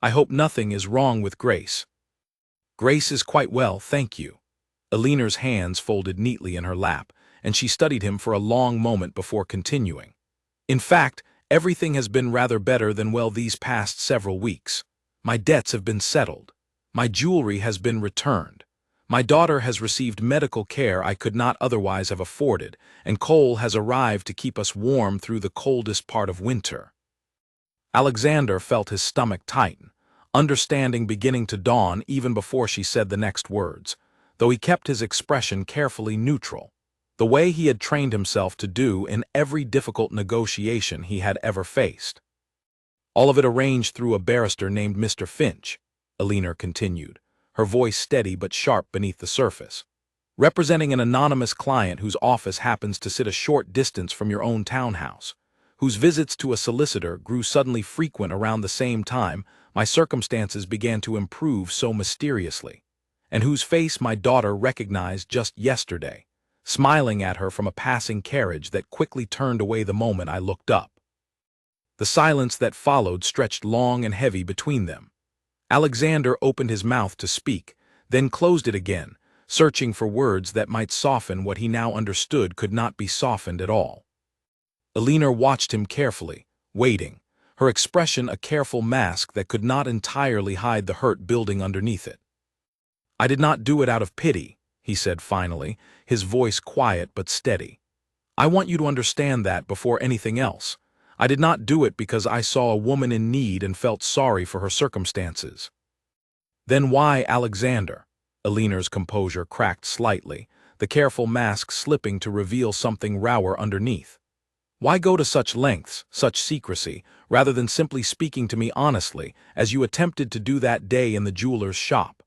I hope nothing is wrong with Grace." "Grace is quite well, thank you." Alina's hands folded neatly in her lap, and she studied him for a long moment before continuing. "In fact, everything has been rather better than well these past several weeks. My debts have been settled. My jewelry has been returned. My daughter has received medical care I could not otherwise have afforded, and coal has arrived to keep us warm through the coldest part of winter." Alexander felt his stomach tighten, understanding beginning to dawn even before she said the next words, though he kept his expression carefully neutral, the way he had trained himself to do in every difficult negotiation he had ever faced. "All of it arranged through a barrister named Mr. Finch," Alina continued, her voice steady but sharp beneath the surface, "representing an anonymous client whose office happens to sit a short distance from your own townhouse, whose visits to a solicitor grew suddenly frequent around the same time my circumstances began to improve so mysteriously, and whose face my daughter recognized just yesterday, smiling at her from a passing carriage that quickly turned away the moment I looked up." The silence that followed stretched long and heavy between them. Alexander opened his mouth to speak, then closed it again, searching for words that might soften what he now understood could not be softened at all. Alina watched him carefully, waiting, her expression a careful mask that could not entirely hide the hurt building underneath it. "I did not do it out of pity," he said finally, his voice quiet but steady. "I want you to understand that before anything else. I did not do it because I saw a woman in need and felt sorry for her circumstances." "Then why, Alexander?" Alina's composure cracked slightly, the careful mask slipping to reveal something rower underneath. "Why go to such lengths, such secrecy, rather than simply speaking to me honestly, as you attempted to do that day in the jeweler's shop?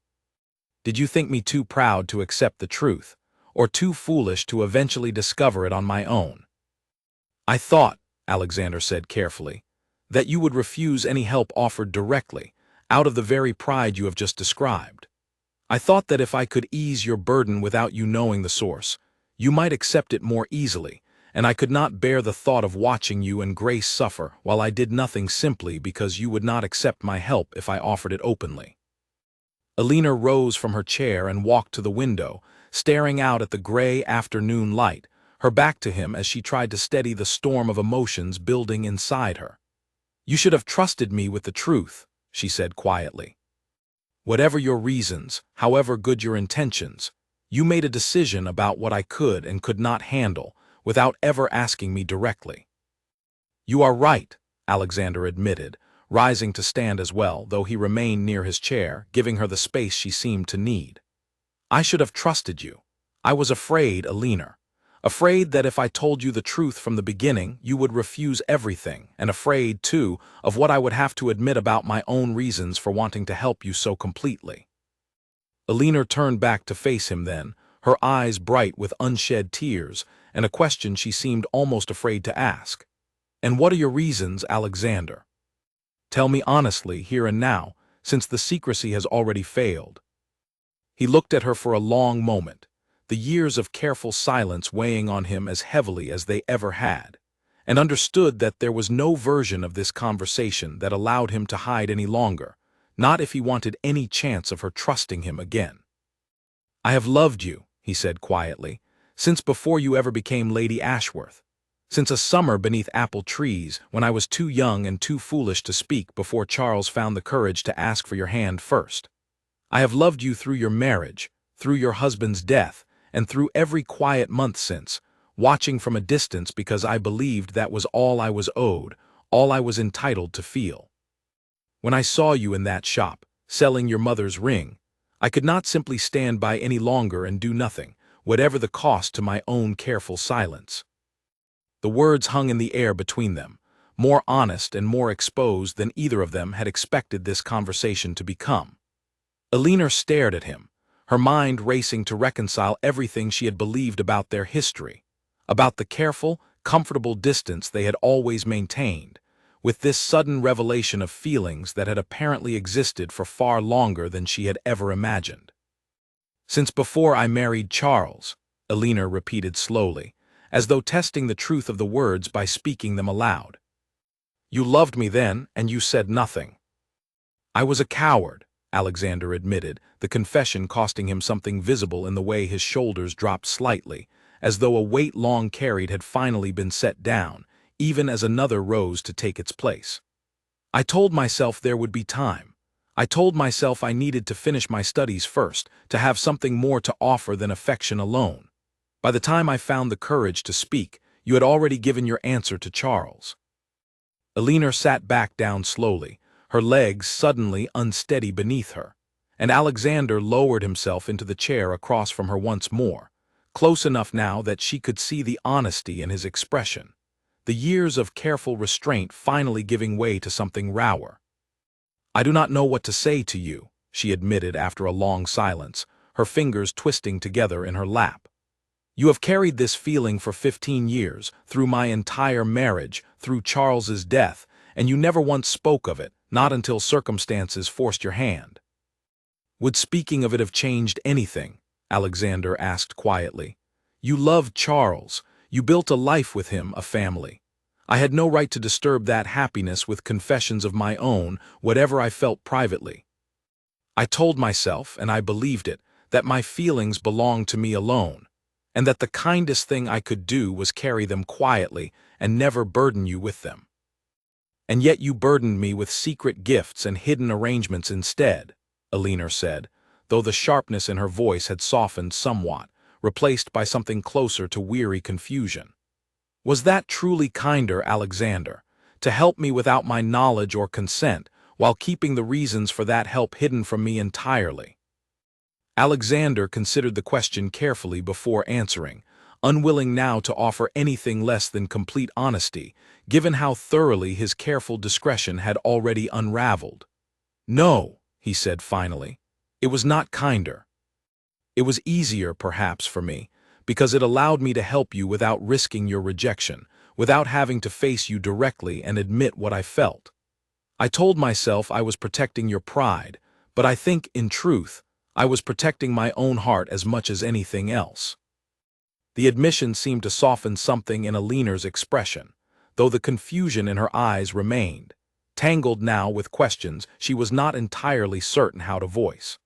Did you think me too proud to accept the truth, or too foolish to eventually discover it on my own?" "I thought," Alexander said carefully, "that you would refuse any help offered directly, out of the very pride you have just described. I thought that if I could ease your burden without you knowing the source, you might accept it more easily, and I could not bear the thought of watching you and Grace suffer while I did nothing simply because you would not accept my help if I offered it openly." Alina rose from her chair and walked to the window, staring out at the gray afternoon light, her back to him as she tried to steady the storm of emotions building inside her. "You should have trusted me with the truth," she said quietly. "Whatever your reasons, however good your intentions, you made a decision about what I could and could not handle without ever asking me directly." "You are right," Alexander admitted, rising to stand as well, though he remained near his chair, giving her the space she seemed to need. "I should have trusted you. I was afraid, Alina. Afraid that if I told you the truth from the beginning, you would refuse everything, and afraid, too, of what I would have to admit about my own reasons for wanting to help you so completely." Alina turned back to face him then, her eyes bright with unshed tears, and a question she seemed almost afraid to ask. "And what are your reasons, Alexander? Tell me honestly, here and now, since the secrecy has already failed." He looked at her for a long moment, the years of careful silence weighing on him as heavily as they ever had, and understood that there was no version of this conversation that allowed him to hide any longer, not if he wanted any chance of her trusting him again. "I have loved you," he said quietly, "since before you ever became Lady Ashworth. Since a summer beneath apple trees, when I was too young and too foolish to speak before Charles found the courage to ask for your hand first. I have loved you through your marriage, through your husband's death, and through every quiet month since, watching from a distance because I believed that was all I was owed, all I was entitled to feel. When I saw you in that shop, selling your mother's ring, I could not simply stand by any longer and do nothing, whatever the cost to my own careful silence. The words hung in the air between them, more honest and more exposed than either of them had expected this conversation to become. Elinor stared at him, her mind racing to reconcile everything she had believed about their history, about the careful, comfortable distance they had always maintained, with this sudden revelation of feelings that had apparently existed for far longer than she had ever imagined. "Since before I married Charles," Elinor repeated slowly, as though testing the truth of the words by speaking them aloud. "You loved me then, and you said nothing." "I was a coward," Alexander admitted, the confession costing him something visible in the way his shoulders dropped slightly, as though a weight long carried had finally been set down, even as another rose to take its place. "I told myself there would be time. I told myself I needed to finish my studies first, to have something more to offer than affection alone. By the time I found the courage to speak, you had already given your answer to Charles." Elinor sat back down slowly, her legs suddenly unsteady beneath her, and Alexander lowered himself into the chair across from her once more, close enough now that she could see the honesty in his expression, the years of careful restraint finally giving way to something rawer. "I do not know what to say to you," she admitted after a long silence, her fingers twisting together in her lap. "You have carried this feeling for 15 years, through my entire marriage, through Charles's death, and you never once spoke of it, not until circumstances forced your hand." "Would speaking of it have changed anything?" Alexander asked quietly. "You loved Charles. You built a life with him, a family. I had no right to disturb that happiness with confessions of my own, whatever I felt privately. I told myself, and I believed it, that my feelings belonged to me alone, and that the kindest thing I could do was carry them quietly and never burden you with them. And yet you burdened me with secret gifts and hidden arrangements instead," Elinor said, though the sharpness in her voice had softened somewhat, replaced by something closer to weary confusion. "Was that truly kinder, Alexander, to help me without my knowledge or consent, while keeping the reasons for that help hidden from me entirely?" Alexander considered the question carefully before answering, unwilling now to offer anything less than complete honesty, given how thoroughly his careful discretion had already unraveled. "No," he said finally, "it was not kinder. It was easier, perhaps, for me, because it allowed me to help you without risking your rejection, without having to face you directly and admit what I felt. I told myself I was protecting your pride, but I think, in truth, I was protecting my own heart as much as anything else." The admission seemed to soften something in Elinor's expression, though the confusion in her eyes remained, tangled now with questions she was not entirely certain how to voice.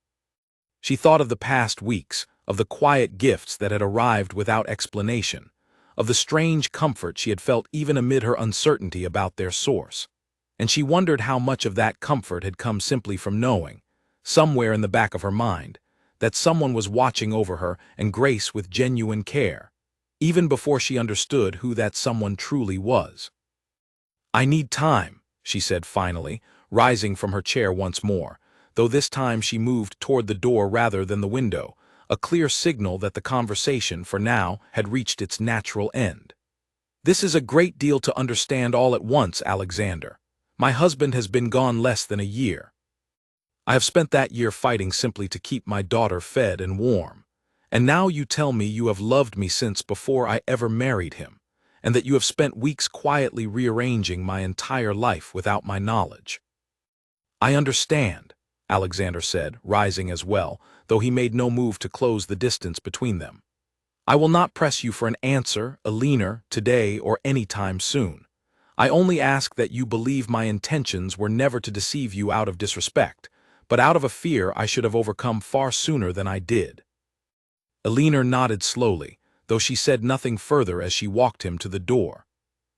She thought of the past weeks, of the quiet gifts that had arrived without explanation, of the strange comfort she had felt even amid her uncertainty about their source, and she wondered how much of that comfort had come simply from knowing, somewhere in the back of her mind, that someone was watching over her and Grace with genuine care, even before she understood who that someone truly was. "I need time," she said finally, rising from her chair once more, though this time she moved toward the door rather than the window, a clear signal that the conversation, for now, had reached its natural end. "This is a great deal to understand all at once, Alexander. My husband has been gone less than a year. I have spent that year fighting simply to keep my daughter fed and warm. And now you tell me you have loved me since before I ever married him, and that you have spent weeks quietly rearranging my entire life without my knowledge." "I understand," Alexander said, rising as well, though he made no move to close the distance between them. "I will not press you for an answer, Elinor, today or any time soon. I only ask that you believe my intentions were never to deceive you out of disrespect, but out of a fear I should have overcome far sooner than I did." Elinor nodded slowly, though she said nothing further as she walked him to the door.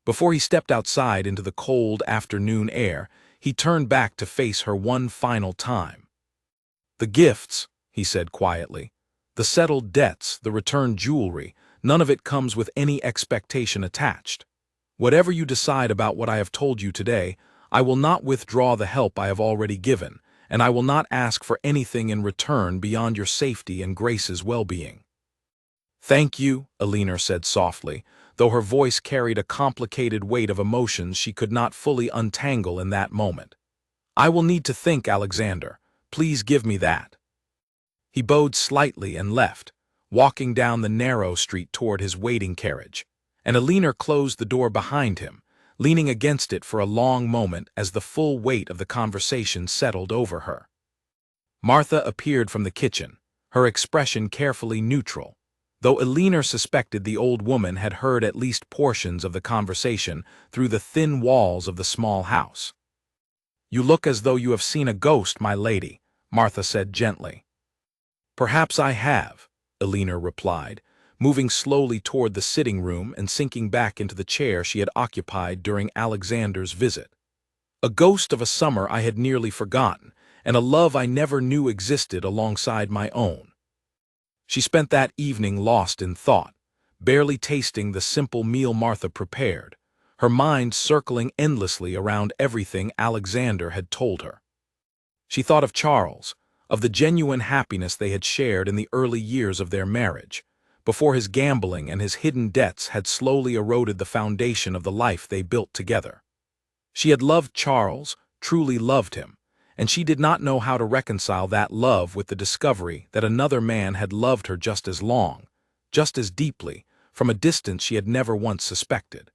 Before he stepped outside into the cold afternoon air, he turned back to face her one final time. "The gifts," he said quietly, "the settled debts, the returned jewelry, none of it comes with any expectation attached. Whatever you decide about what I have told you today, I will not withdraw the help I have already given, and I will not ask for anything in return beyond your safety and Grace's well-being." "Thank you," Elinor said softly, though her voice carried a complicated weight of emotions she could not fully untangle in that moment. "I will need to think, Alexander. Please give me that." He bowed slightly and left, walking down the narrow street toward his waiting carriage, and Elinor closed the door behind him, leaning against it for a long moment as the full weight of the conversation settled over her. Martha appeared from the kitchen, her expression carefully neutral, though Elinor suspected the old woman had heard at least portions of the conversation through the thin walls of the small house. "You look as though you have seen a ghost, my lady," Martha said gently. "Perhaps I have," Elinor replied, moving slowly toward the sitting room and sinking back into the chair she had occupied during Alexander's visit. "A ghost of a summer I had nearly forgotten, and a love I never knew existed alongside my own." She spent that evening lost in thought, barely tasting the simple meal Martha prepared, her mind circling endlessly around everything Alexander had told her. She thought of Charles, of the genuine happiness they had shared in the early years of their marriage, before his gambling and his hidden debts had slowly eroded the foundation of the life they built together. She had loved Charles, truly loved him, and she did not know how to reconcile that love with the discovery that another man had loved her just as long, just as deeply, from a distance she had never once suspected.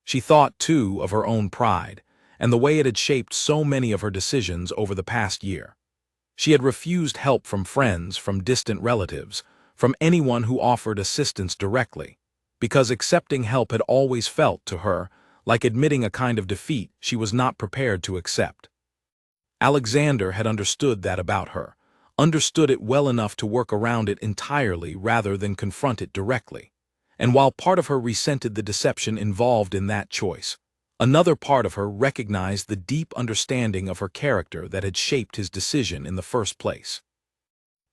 She thought, too, of her own pride, and the way it had shaped so many of her decisions over the past year. She had refused help from friends, from distant relatives, from anyone who offered assistance directly, because accepting help had always felt, to her, like admitting a kind of defeat she was not prepared to accept. Alexander had understood that about her, understood it well enough to work around it entirely rather than confront it directly. And while part of her resented the deception involved in that choice, another part of her recognized the deep understanding of her character that had shaped his decision in the first place.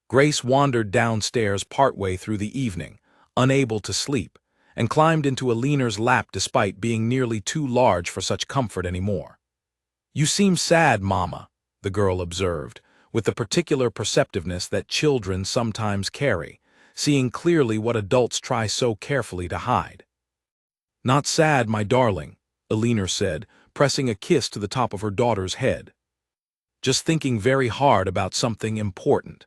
Grace wandered downstairs partway through the evening, unable to sleep, and climbed into Elinor's lap despite being nearly too large for such comfort anymore. "You seem sad, Mama," the girl observed, with the particular perceptiveness that children sometimes carry, seeing clearly what adults try so carefully to hide. "Not sad, my darling," Elinor said, pressing a kiss to the top of her daughter's head. "Just thinking very hard about something important."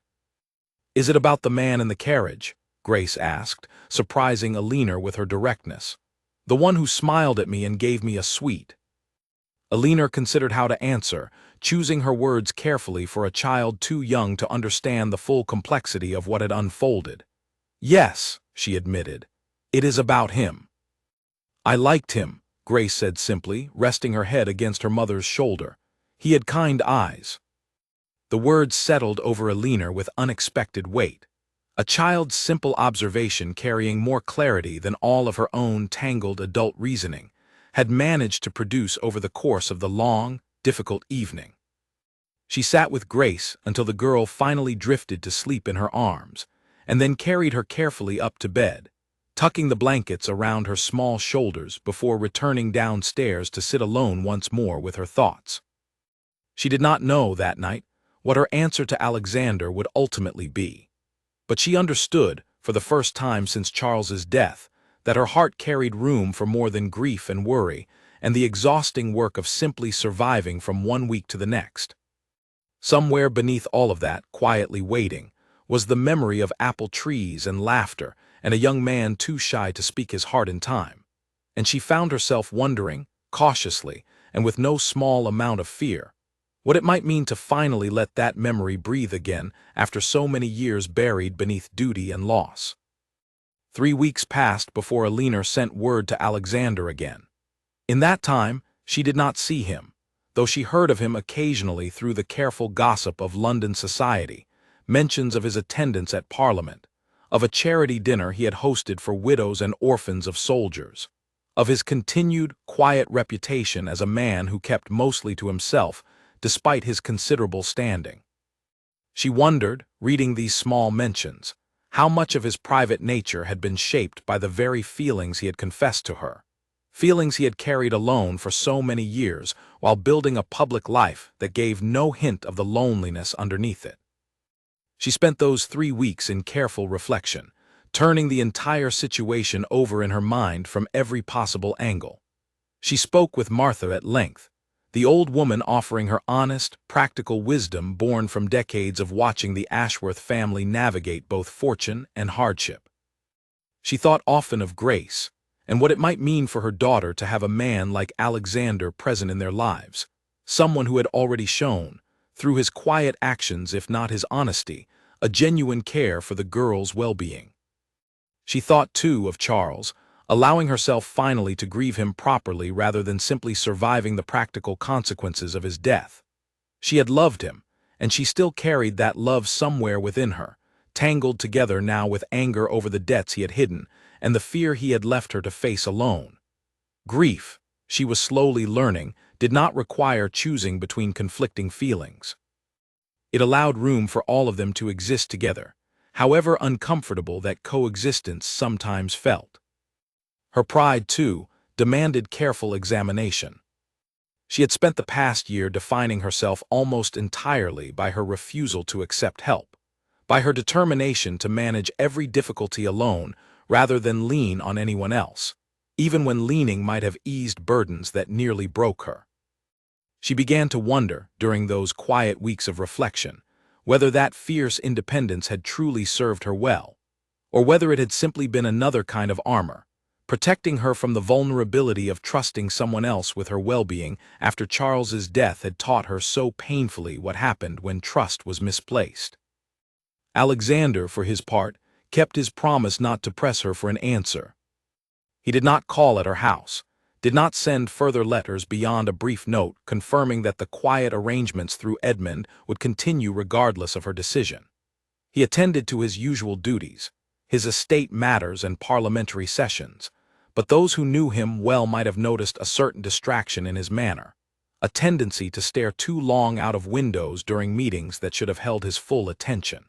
"Is it about the man in the carriage?" Grace asked, surprising Elinor with her directness. "The one who smiled at me and gave me a sweet." Elinor considered how to answer, choosing her words carefully for a child too young to understand the full complexity of what had unfolded. "Yes," she admitted, "it is about him." "I liked him," Grace said simply, resting her head against her mother's shoulder. "He had kind eyes." The words settled over Elinor with unexpected weight, a child's simple observation carrying more clarity than all of her own tangled adult reasoning had managed to produce over the course of the long, difficult evening. She sat with Grace until the girl finally drifted to sleep in her arms, and then carried her carefully up to bed, tucking the blankets around her small shoulders before returning downstairs to sit alone once more with her thoughts. She did not know, that night, what her answer to Alexander would ultimately be, but she understood, for the first time since Charles's death, that her heart carried room for more than grief and worry and the exhausting work of simply surviving from one week to the next. Somewhere beneath all of that, quietly waiting, was the memory of apple trees and laughter and a young man too shy to speak his heart in time. And she found herself wondering, cautiously, and with no small amount of fear, what it might mean to finally let that memory breathe again after so many years buried beneath duty and loss. 3 weeks passed before Elinor sent word to Alexander again. In that time, she did not see him, though she heard of him occasionally through the careful gossip of London society, mentions of his attendance at Parliament, of a charity dinner he had hosted for widows and orphans of soldiers, of his continued, quiet reputation as a man who kept mostly to himself despite his considerable standing. She wondered, reading these small mentions, how much of his private nature had been shaped by the very feelings he had confessed to her, feelings he had carried alone for so many years while building a public life that gave no hint of the loneliness underneath it. She spent those 3 weeks in careful reflection, turning the entire situation over in her mind from every possible angle. She spoke with Martha at length, the old woman offering her honest, practical wisdom born from decades of watching the Ashworth family navigate both fortune and hardship. She thought often of Grace, and what it might mean for her daughter to have a man like Alexander present in their lives, someone who had already shown, through his quiet actions if not his honesty, a genuine care for the girl's well-being. She thought, too, of Charles, allowing herself finally to grieve him properly rather than simply surviving the practical consequences of his death. She had loved him, and she still carried that love somewhere within her, tangled together now with anger over the debts he had hidden and the fear he had left her to face alone. Grief, she was slowly learning, did not require choosing between conflicting feelings. It allowed room for all of them to exist together, however uncomfortable that coexistence sometimes felt. Her pride, too, demanded careful examination. She had spent the past year defining herself almost entirely by her refusal to accept help, by her determination to manage every difficulty alone rather than lean on anyone else, even when leaning might have eased burdens that nearly broke her. She began to wonder, during those quiet weeks of reflection, whether that fierce independence had truly served her well, or whether it had simply been another kind of armor, protecting her from the vulnerability of trusting someone else with her well-being after Charles's death had taught her so painfully what happened when trust was misplaced. Alexander, for his part, kept his promise not to press her for an answer. He did not call at her house, did not send further letters beyond a brief note confirming that the quiet arrangements through Edmund would continue regardless of her decision. He attended to his usual duties, his estate matters and parliamentary sessions, but those who knew him well might have noticed a certain distraction in his manner, a tendency to stare too long out of windows during meetings that should have held his full attention.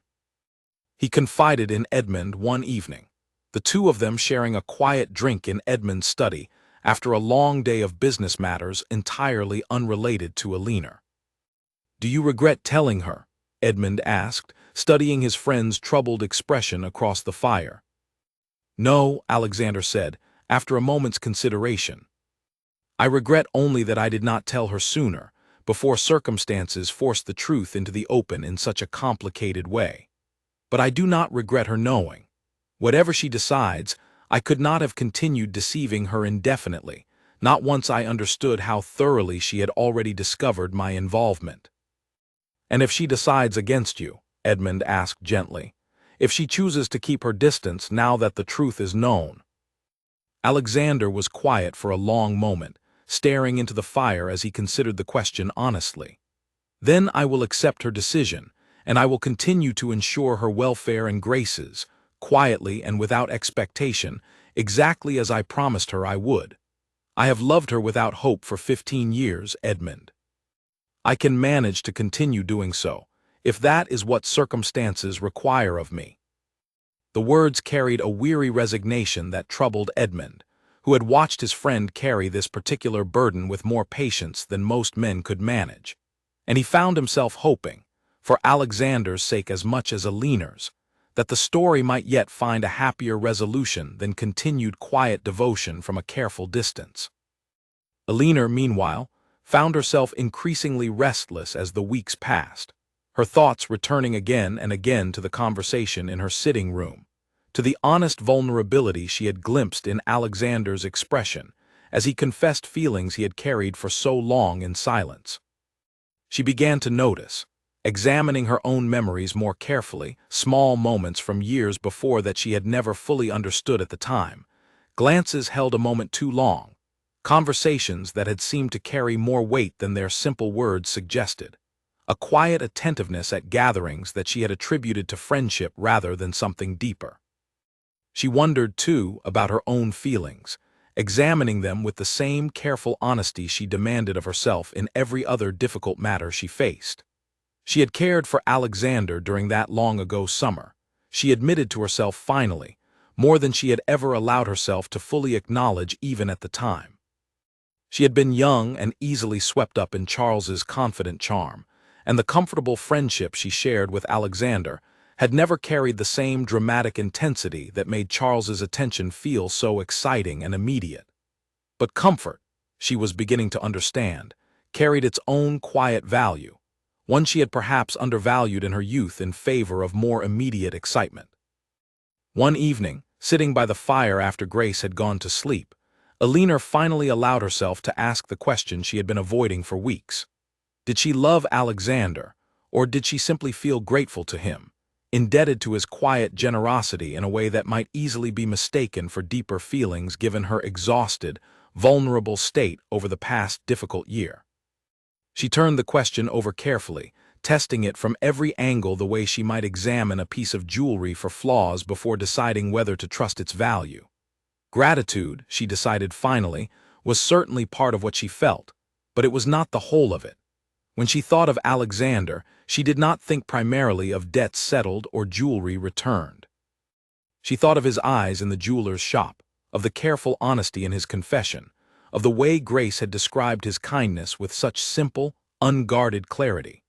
He confided in Edmund one evening, the two of them sharing a quiet drink in Edmund's study after a long day of business matters entirely unrelated to Alina. "Do you regret telling her?" Edmund asked, studying his friend's troubled expression across the fire. "No," Alexander said, after a moment's consideration. "I regret only that I did not tell her sooner, before circumstances forced the truth into the open in such a complicated way. But I do not regret her knowing. Whatever she decides, I could not have continued deceiving her indefinitely, not once I understood how thoroughly she had already discovered my involvement." "And if she decides against you?" Edmund asked gently. "If she chooses to keep her distance now that the truth is known?" Alexander was quiet for a long moment, staring into the fire as he considered the question honestly. "Then I will accept her decision, and I will continue to ensure her welfare and Grace's, quietly and without expectation, exactly as I promised her I would. I have loved her without hope for 15 years, Edmund. I can manage to continue doing so, if that is what circumstances require of me." The words carried a weary resignation that troubled Edmund, who had watched his friend carry this particular burden with more patience than most men could manage, and he found himself hoping, for Alexander's sake as much as Alina's, that the story might yet find a happier resolution than continued quiet devotion from a careful distance. Alina, meanwhile, found herself increasingly restless as the weeks passed, her thoughts returning again and again to the conversation in her sitting room, to the honest vulnerability she had glimpsed in Alexander's expression as he confessed feelings he had carried for so long in silence. She began to notice, examining her own memories more carefully, small moments from years before that she had never fully understood at the time, glances held a moment too long, conversations that had seemed to carry more weight than their simple words suggested, a quiet attentiveness at gatherings that she had attributed to friendship rather than something deeper. She wondered, too, about her own feelings, examining them with the same careful honesty she demanded of herself in every other difficult matter she faced. She had cared for Alexander during that long-ago summer. She admitted to herself finally, more than she had ever allowed herself to fully acknowledge even at the time. She had been young and easily swept up in Charles's confident charm, and the comfortable friendship she shared with Alexander had never carried the same dramatic intensity that made Charles's attention feel so exciting and immediate. But comfort, she was beginning to understand, carried its own quiet value, one she had perhaps undervalued in her youth in favor of more immediate excitement. One evening, sitting by the fire after Grace had gone to sleep, Alina finally allowed herself to ask the question she had been avoiding for weeks. Did she love Alexander, or did she simply feel grateful to him, indebted to his quiet generosity in a way that might easily be mistaken for deeper feelings given her exhausted, vulnerable state over the past difficult year? She turned the question over carefully, testing it from every angle the way she might examine a piece of jewelry for flaws before deciding whether to trust its value. Gratitude, she decided finally, was certainly part of what she felt, but it was not the whole of it. When she thought of Alexander, she did not think primarily of debts settled or jewelry returned. She thought of his eyes in the jeweler's shop, of the careful honesty in his confession, of the way Grace had described his kindness with such simple, unguarded clarity.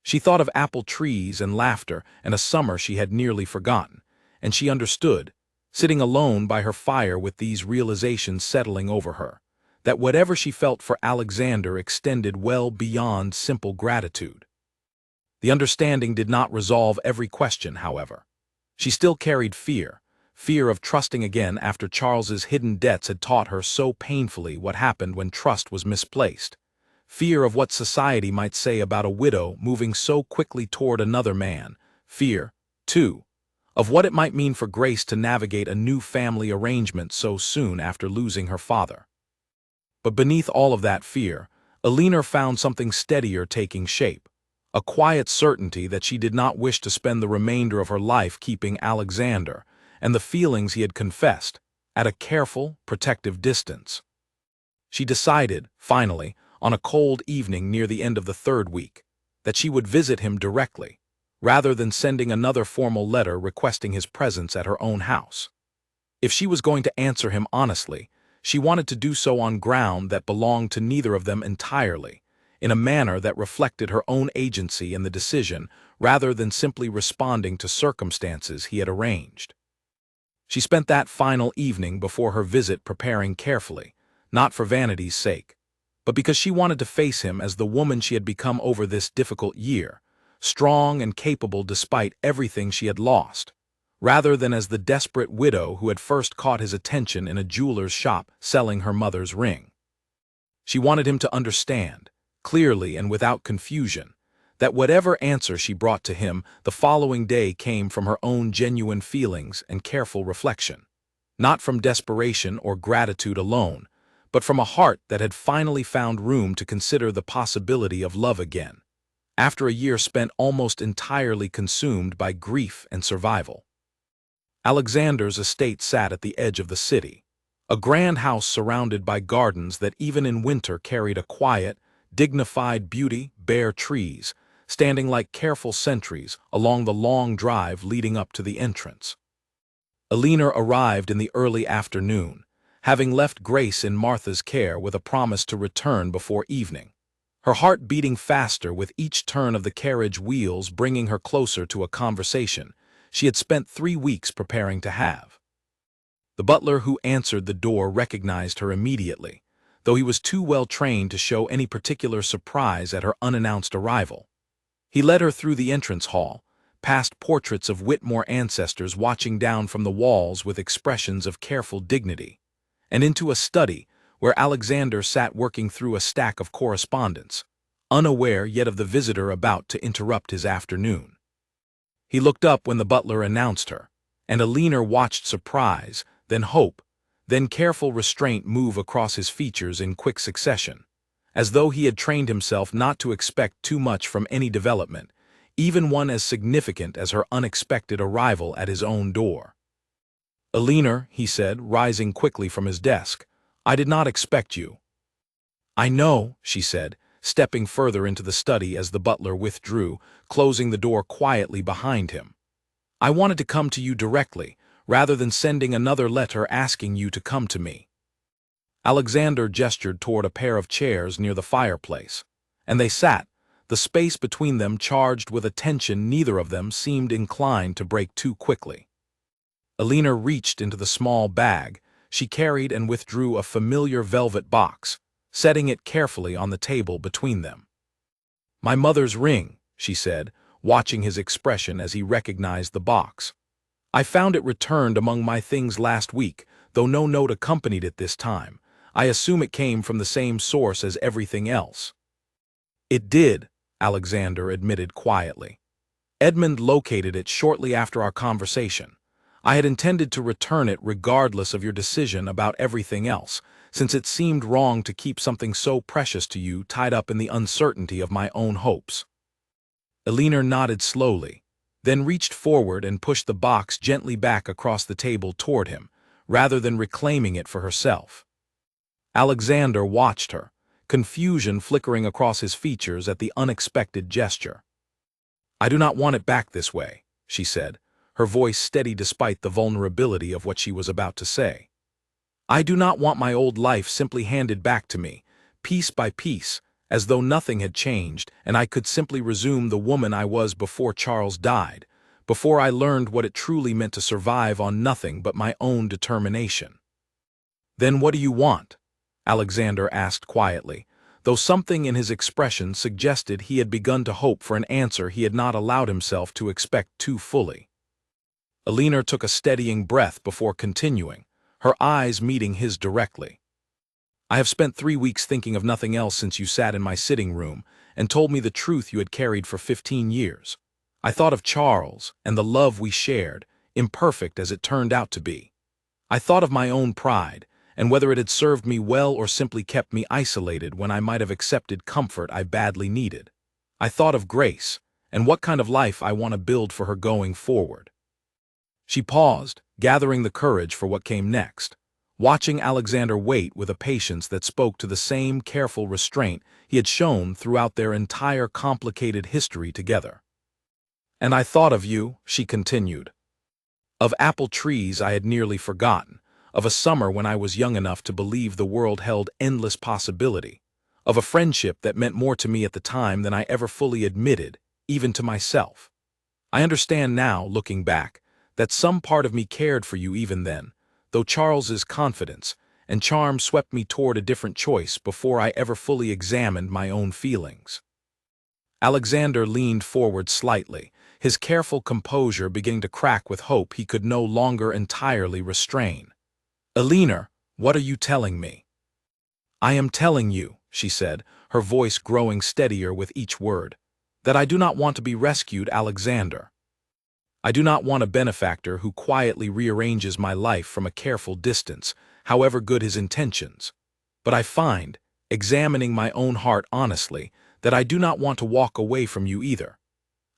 She thought of apple trees and laughter and a summer she had nearly forgotten, and she understood, sitting alone by her fire with these realizations settling over her, that whatever she felt for Alexander extended well beyond simple gratitude. The understanding did not resolve every question, however. She still carried fear of trusting again after Charles's hidden debts had taught her so painfully what happened when trust was misplaced. Fear of what society might say about a widow moving so quickly toward another man. Fear, too, of what it might mean for Grace to navigate a new family arrangement so soon after losing her father. But beneath all of that fear, Alina found something steadier taking shape, a quiet certainty that she did not wish to spend the remainder of her life keeping Alexander, and the feelings he had confessed, at a careful, protective distance. She decided, finally, on a cold evening near the end of the third week, that she would visit him directly, rather than sending another formal letter requesting his presence at her own house. If she was going to answer him honestly, she wanted to do so on ground that belonged to neither of them entirely, in a manner that reflected her own agency in the decision rather than simply responding to circumstances he had arranged. She spent that final evening before her visit preparing carefully, not for vanity's sake, but because she wanted to face him as the woman she had become over this difficult year, strong and capable despite everything she had lost, rather than as the desperate widow who had first caught his attention in a jeweler's shop selling her mother's ring. She wanted him to understand, clearly and without confusion, that whatever answer she brought to him the following day came from her own genuine feelings and careful reflection, not from desperation or gratitude alone, but from a heart that had finally found room to consider the possibility of love again, after a year spent almost entirely consumed by grief and survival. Alexander's estate sat at the edge of the city, a grand house surrounded by gardens that even in winter carried a quiet, dignified beauty, bare trees, standing like careful sentries along the long drive leading up to the entrance. Alina arrived in the early afternoon, having left Grace in Martha's care with a promise to return before evening, her heart beating faster with each turn of the carriage wheels bringing her closer to a conversation she had spent 3 weeks preparing to have. The butler who answered the door recognized her immediately, though he was too well trained to show any particular surprise at her unannounced arrival. He led her through the entrance hall, past portraits of Whitmore ancestors watching down from the walls with expressions of careful dignity, and into a study where Alexander sat working through a stack of correspondence, unaware yet of the visitor about to interrupt his afternoon. He looked up when the butler announced her, and Alina watched surprise, then hope, then careful restraint move across his features in quick succession, as though he had trained himself not to expect too much from any development, even one as significant as her unexpected arrival at his own door. "Alina," he said, rising quickly from his desk, I did not expect you." "I know," she said, stepping further into the study as the butler withdrew, closing the door quietly behind him. "I wanted to come to you directly, rather than sending another letter asking you to come to me." Alexander gestured toward a pair of chairs near the fireplace, and they sat, the space between them charged with a tension neither of them seemed inclined to break too quickly. Alina reached into the small bag she carried and withdrew a familiar velvet box, setting it carefully on the table between them. "My mother's ring," she said, watching his expression as he recognized the box. "I found it returned among my things last week, though no note accompanied it this time. I assume it came from the same source as everything else." "It did," Alexander admitted quietly. "Edmund located it shortly after our conversation. I had intended to return it regardless of your decision about everything else, since it seemed wrong to keep something so precious to you tied up in the uncertainty of my own hopes." Alina nodded slowly, then reached forward and pushed the box gently back across the table toward him, rather than reclaiming it for herself. Alexander watched her, confusion flickering across his features at the unexpected gesture. "I do not want it back this way," she said, her voice steady despite the vulnerability of what she was about to say. "I do not want my old life simply handed back to me, piece by piece, as though nothing had changed and I could simply resume the woman I was before Charles died, before I learned what it truly meant to survive on nothing but my own determination." "Then what do you want?" Alexander asked quietly, though something in his expression suggested he had begun to hope for an answer he had not allowed himself to expect too fully. Alina took a steadying breath before continuing, her eyes meeting his directly. "I have spent 3 weeks thinking of nothing else since you sat in my sitting room and told me the truth you had carried for 15 years. I thought of Charles and the love we shared, imperfect as it turned out to be. I thought of my own pride, and whether it had served me well or simply kept me isolated when I might have accepted comfort I badly needed. I thought of Grace, and what kind of life I want to build for her going forward." She paused, gathering the courage for what came next, watching Alexander wait with a patience that spoke to the same careful restraint he had shown throughout their entire complicated history together. "And I thought of you," she continued. "Of apple trees I had nearly forgotten, of a summer when I was young enough to believe the world held endless possibility, of a friendship that meant more to me at the time than I ever fully admitted, even to myself. I understand now, looking back, that some part of me cared for you even then, though Charles's confidence and charm swept me toward a different choice before I ever fully examined my own feelings." Alexander leaned forward slightly, his careful composure beginning to crack with hope he could no longer entirely restrain. "Alina, what are you telling me?" "I am telling you," she said, her voice growing steadier with each word, "that I do not want to be rescued, Alexander. I do not want a benefactor who quietly rearranges my life from a careful distance, however good his intentions. But I find, examining my own heart honestly, that I do not want to walk away from you either.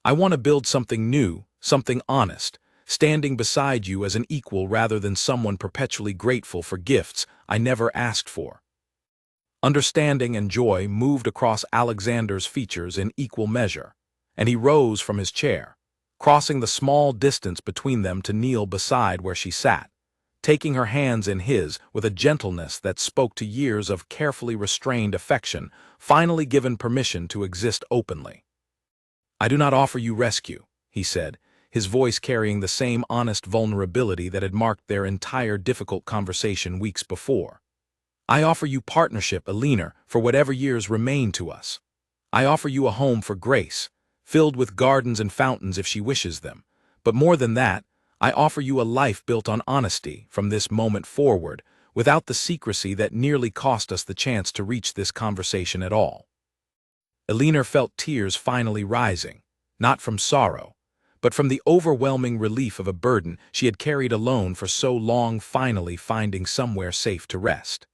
I want to build something new, something honest, standing beside you as an equal rather than someone perpetually grateful for gifts I never asked for." Understanding and joy moved across Alexander's features in equal measure, and he rose from his chair, crossing the small distance between them to kneel beside where she sat, taking her hands in his with a gentleness that spoke to years of carefully restrained affection, finally given permission to exist openly. "I do not offer you rescue," he said, his voice carrying the same honest vulnerability that had marked their entire difficult conversation weeks before. "I offer you partnership, Alina, for whatever years remain to us. I offer you a home for Grace, filled with gardens and fountains if she wishes them. But more than that, I offer you a life built on honesty from this moment forward, without the secrecy that nearly cost us the chance to reach this conversation at all." Alina felt tears finally rising, not from sorrow, but from the overwhelming relief of a burden she had carried alone for so long finally finding somewhere safe to rest.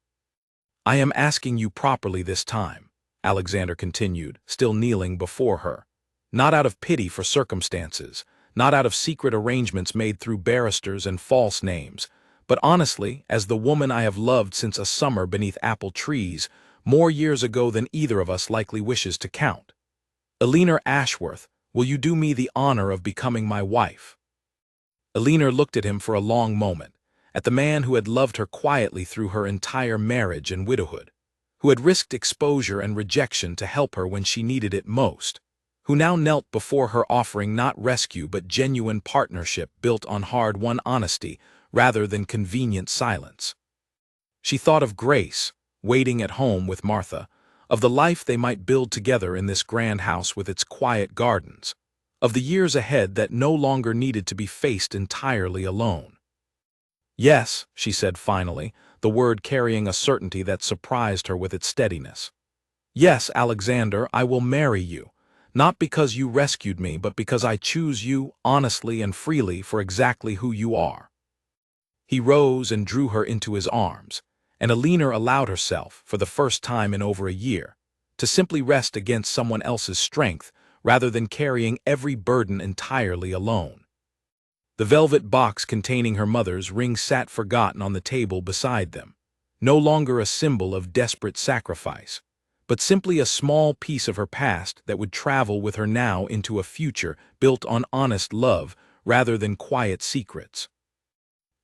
"I am asking you properly this time," Alexander continued, still kneeling before her, "not out of pity for circumstances, not out of secret arrangements made through barristers and false names, But honestly, as the woman I have loved since a summer beneath apple trees, more years ago than either of us likely wishes to count. Elinor Ashworth, will you do me the honor of becoming my wife?" Elinor looked at him for a long moment, at the man who had loved her quietly through her entire marriage and widowhood, who had risked exposure and rejection to help her when she needed it most, who now knelt before her offering not rescue but genuine partnership built on hard-won honesty rather than convenient silence. She thought of Grace, waiting at home with Martha, of the life they might build together in this grand house with its quiet gardens, of the years ahead that no longer needed to be faced entirely alone. "Yes," she said finally, the word carrying a certainty that surprised her with its steadiness. "Yes, Alexander, I will marry you, not because you rescued me, but because I choose you honestly and freely for exactly who you are." He rose and drew her into his arms, and Elinor allowed herself, for the first time in over a year, to simply rest against someone else's strength rather than carrying every burden entirely alone. The velvet box containing her mother's ring sat forgotten on the table beside them, no longer a symbol of desperate sacrifice, but simply a small piece of her past that would travel with her now into a future built on honest love rather than quiet secrets.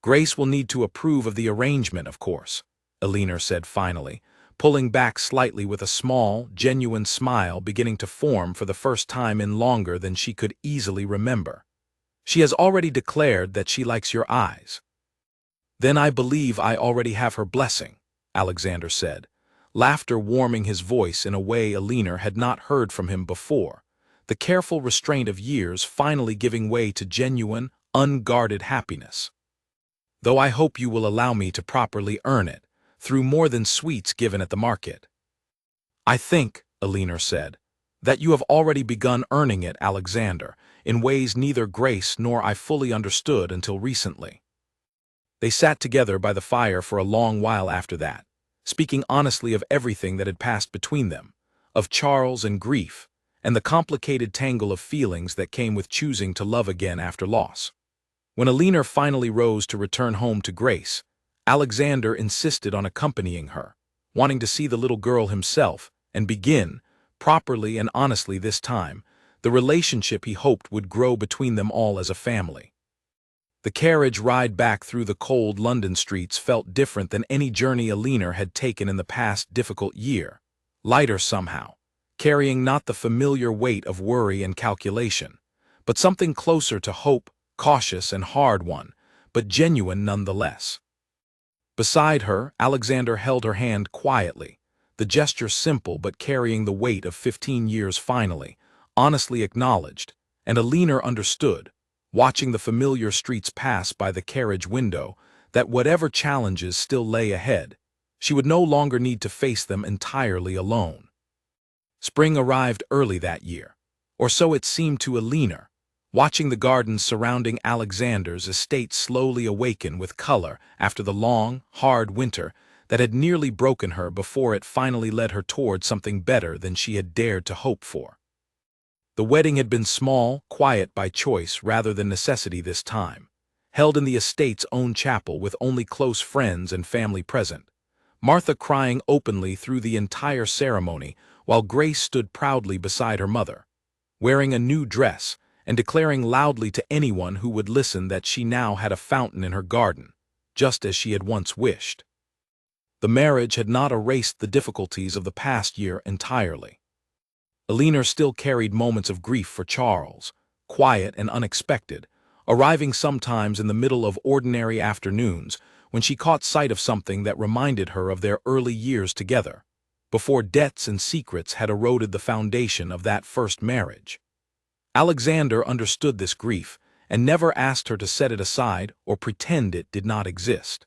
"Grace will need to approve of the arrangement, of course," Elinor said finally, pulling back slightly with a small, genuine smile beginning to form for the first time in longer than she could easily remember. "She has already declared that she likes your eyes." "Then I believe I already have her blessing," Alexander said, laughter warming his voice in a way Elinor had not heard from him before, the careful restraint of years finally giving way to genuine, unguarded happiness. "Though I hope you will allow me to properly earn it, through more than sweets given at the market." "I think," Elinor said, "that you have already begun earning it, Alexander, in ways neither Grace nor I fully understood until recently." They sat together by the fire for a long while after that, speaking honestly of everything that had passed between them, of Charles and grief, and the complicated tangle of feelings that came with choosing to love again after loss. When Elinor finally rose to return home to Grace, Alexander insisted on accompanying her, wanting to see the little girl himself and begin, properly and honestly this time, the relationship he hoped would grow between them all as a family. The carriage ride back through the cold London streets felt different than any journey Elinor had taken in the past difficult year, lighter somehow, carrying not the familiar weight of worry and calculation, but something closer to hope, cautious and hard-won, but genuine nonetheless. Beside her, Alexander held her hand quietly, the gesture simple but carrying the weight of 15 years finally, honestly acknowledged, and Elinor understood, watching the familiar streets pass by the carriage window, that whatever challenges still lay ahead, she would no longer need to face them entirely alone. Spring arrived early that year, or so it seemed to Elinor, watching the gardens surrounding Alexander's estate slowly awaken with color after the long, hard winter that had nearly broken her before it finally led her toward something better than she had dared to hope for. The wedding had been small, quiet by choice rather than necessity this time, held in the estate's own chapel with only close friends and family present, Martha crying openly through the entire ceremony while Grace stood proudly beside her mother, wearing a new dress and declaring loudly to anyone who would listen that she now had a fountain in her garden, just as she had once wished. The marriage had not erased the difficulties of the past year entirely. Elinor still carried moments of grief for Charles, quiet and unexpected, arriving sometimes in the middle of ordinary afternoons when she caught sight of something that reminded her of their early years together, before debts and secrets had eroded the foundation of that first marriage. Alexander understood this grief and never asked her to set it aside or pretend it did not exist.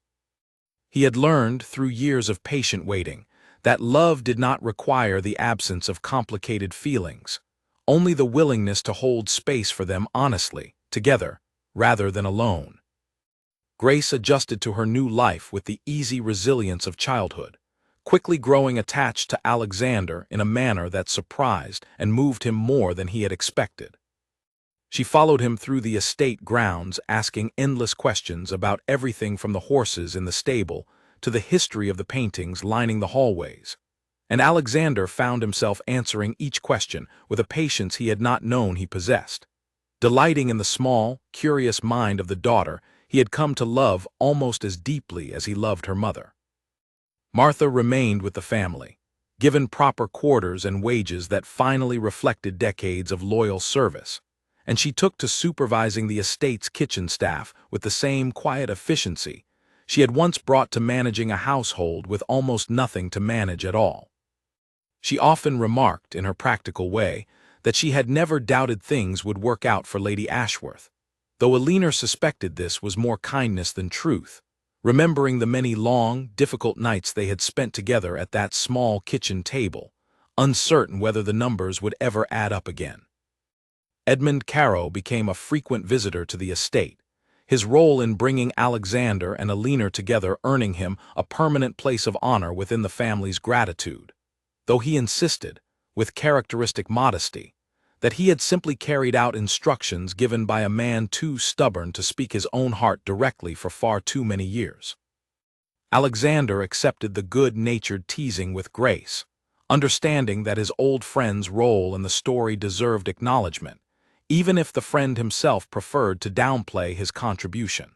He had learned, through years of patient waiting, that love did not require the absence of complicated feelings, only the willingness to hold space for them honestly, together, rather than alone. Grace adjusted to her new life with the easy resilience of childhood, quickly growing attached to Alexander in a manner that surprised and moved him more than he had expected. She followed him through the estate grounds, asking endless questions about everything from the horses in the stable to the history of the paintings lining the hallways. And Alexander found himself answering each question with a patience he had not known he possessed. Delighting in the small, curious mind of the daughter he had come to love almost as deeply as he loved her mother. Martha remained with the family, given proper quarters and wages that finally reflected decades of loyal service, and she took to supervising the estate's kitchen staff with the same quiet efficiency she had once brought to managing a household with almost nothing to manage at all. She often remarked, in her practical way, that she had never doubted things would work out for Lady Ashworth, though Alina suspected this was more kindness than truth, remembering the many long, difficult nights they had spent together at that small kitchen table, uncertain whether the numbers would ever add up again. Edmund Caro became a frequent visitor to the estate, his role in bringing Alexander and Alina together earning him a permanent place of honor within the family's gratitude, though he insisted, with characteristic modesty, that he had simply carried out instructions given by a man too stubborn to speak his own heart directly for far too many years. Alexander accepted the good-natured teasing with grace, understanding that his old friend's role in the story deserved acknowledgement, even if the friend himself preferred to downplay his contribution.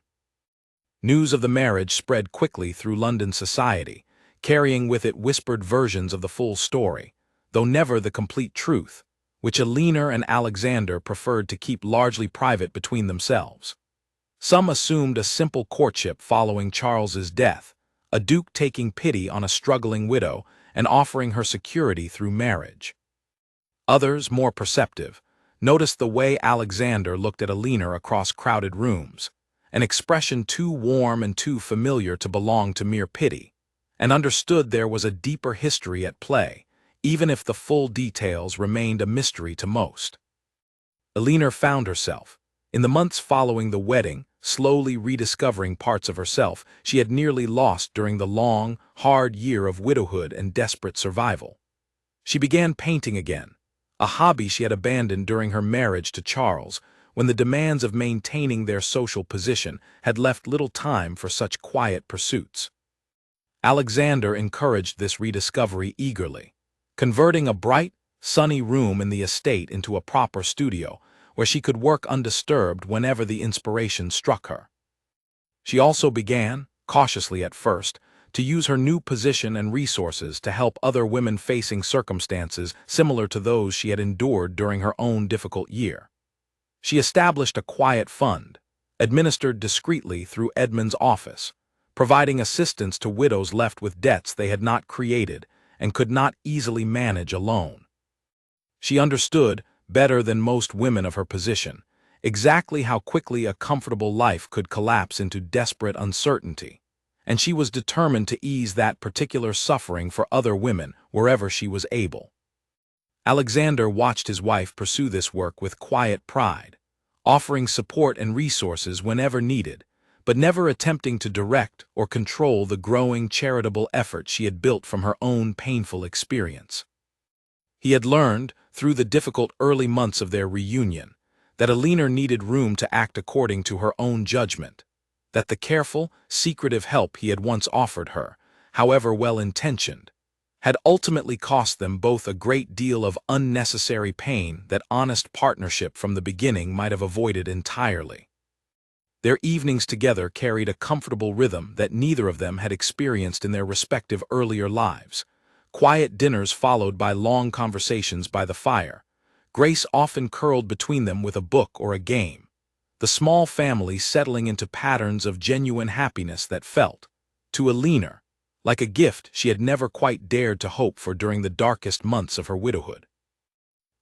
News of the marriage spread quickly through London society, carrying with it whispered versions of the full story, though never the complete truth, which Alina and Alexander preferred to keep largely private between themselves. Some assumed a simple courtship following Charles's death, a duke taking pity on a struggling widow and offering her security through marriage. Others, more perceptive, noticed the way Alexander looked at Alina across crowded rooms, an expression too warm and too familiar to belong to mere pity, and understood there was a deeper history at play, even if the full details remained a mystery to most. Alina found herself, in the months following the wedding, slowly rediscovering parts of herself she had nearly lost during the long, hard year of widowhood and desperate survival. She began painting again, a hobby she had abandoned during her marriage to Charles, when the demands of maintaining their social position had left little time for such quiet pursuits. Alexander encouraged this rediscovery eagerly, converting a bright, sunny room in the estate into a proper studio where she could work undisturbed whenever the inspiration struck her. She also began, cautiously at first, to use her new position and resources to help other women facing circumstances similar to those she had endured during her own difficult year. She established a quiet fund, administered discreetly through Edmund's office, providing assistance to widows left with debts they had not created and could not easily manage alone. She understood, better than most women of her position, exactly how quickly a comfortable life could collapse into desperate uncertainty, and she was determined to ease that particular suffering for other women wherever she was able. Alexander watched his wife pursue this work with quiet pride, offering support and resources whenever needed, but never attempting to direct or control the growing charitable effort she had built from her own painful experience. He had learned, through the difficult early months of their reunion, that Alina needed room to act according to her own judgment, that the careful, secretive help he had once offered her, however well-intentioned, had ultimately cost them both a great deal of unnecessary pain that honest partnership from the beginning might have avoided entirely. Their evenings together carried a comfortable rhythm that neither of them had experienced in their respective earlier lives. Quiet dinners followed by long conversations by the fire, Grace often curled between them with a book or a game, the small family settling into patterns of genuine happiness that felt, to Alina, like a gift she had never quite dared to hope for during the darkest months of her widowhood.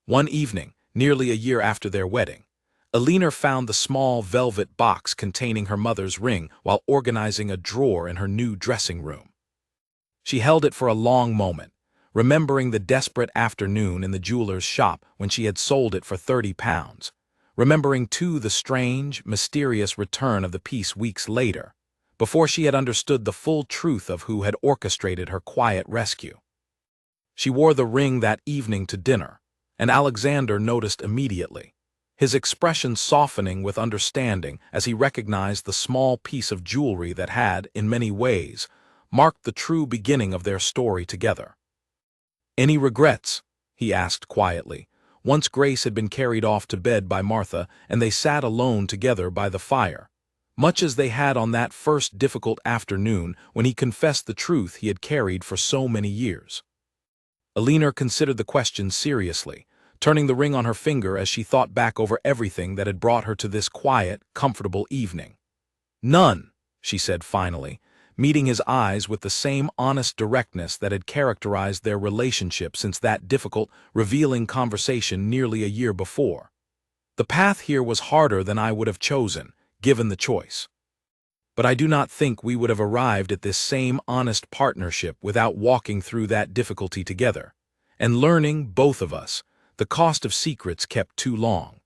One evening, nearly a year after their wedding, Alina found the small velvet box containing her mother's ring while organizing a drawer in her new dressing room. She held it for a long moment, remembering the desperate afternoon in the jeweler's shop when she had sold it for £30, remembering too the strange, mysterious return of the piece weeks later, before she had understood the full truth of who had orchestrated her quiet rescue. She wore the ring that evening to dinner, and Alexander noticed immediately. his expression softening with understanding as he recognized the small piece of jewelry that had, in many ways, marked the true beginning of their story together. "Any regrets?" he asked quietly, once Grace had been carried off to bed by Martha and they sat alone together by the fire, much as they had on that first difficult afternoon when he confessed the truth he had carried for so many years. Elinor considered the question seriously, turning the ring on her finger as she thought back over everything that had brought her to this quiet, comfortable evening. "None," she said finally, meeting his eyes with the same honest directness that had characterized their relationship since that difficult, revealing conversation nearly a year before. "The path here was harder than I would have chosen, given the choice. But I do not think we would have arrived at this same honest partnership without walking through that difficulty together, and learning, both of us, the cost of secrets kept too long."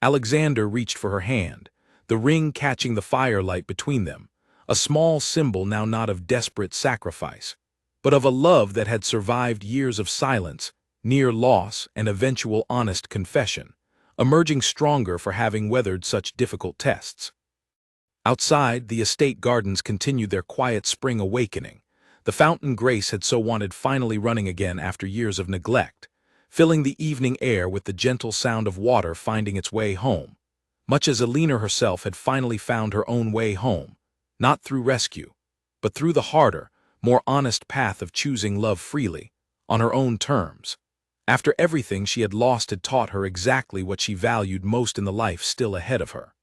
Alexander reached for her hand, the ring catching the firelight between them, a small symbol now not of desperate sacrifice, but of a love that had survived years of silence, near loss, and eventual honest confession, emerging stronger for having weathered such difficult tests. Outside, the estate gardens continued their quiet spring awakening, the fountain Grace had so wanted finally running again after years of neglect, filling the evening air with the gentle sound of water finding its way home, much as Elinor herself had finally found her own way home, not through rescue, but through the harder, more honest path of choosing love freely, on her own terms, after everything she had lost had taught her exactly what she valued most in the life still ahead of her.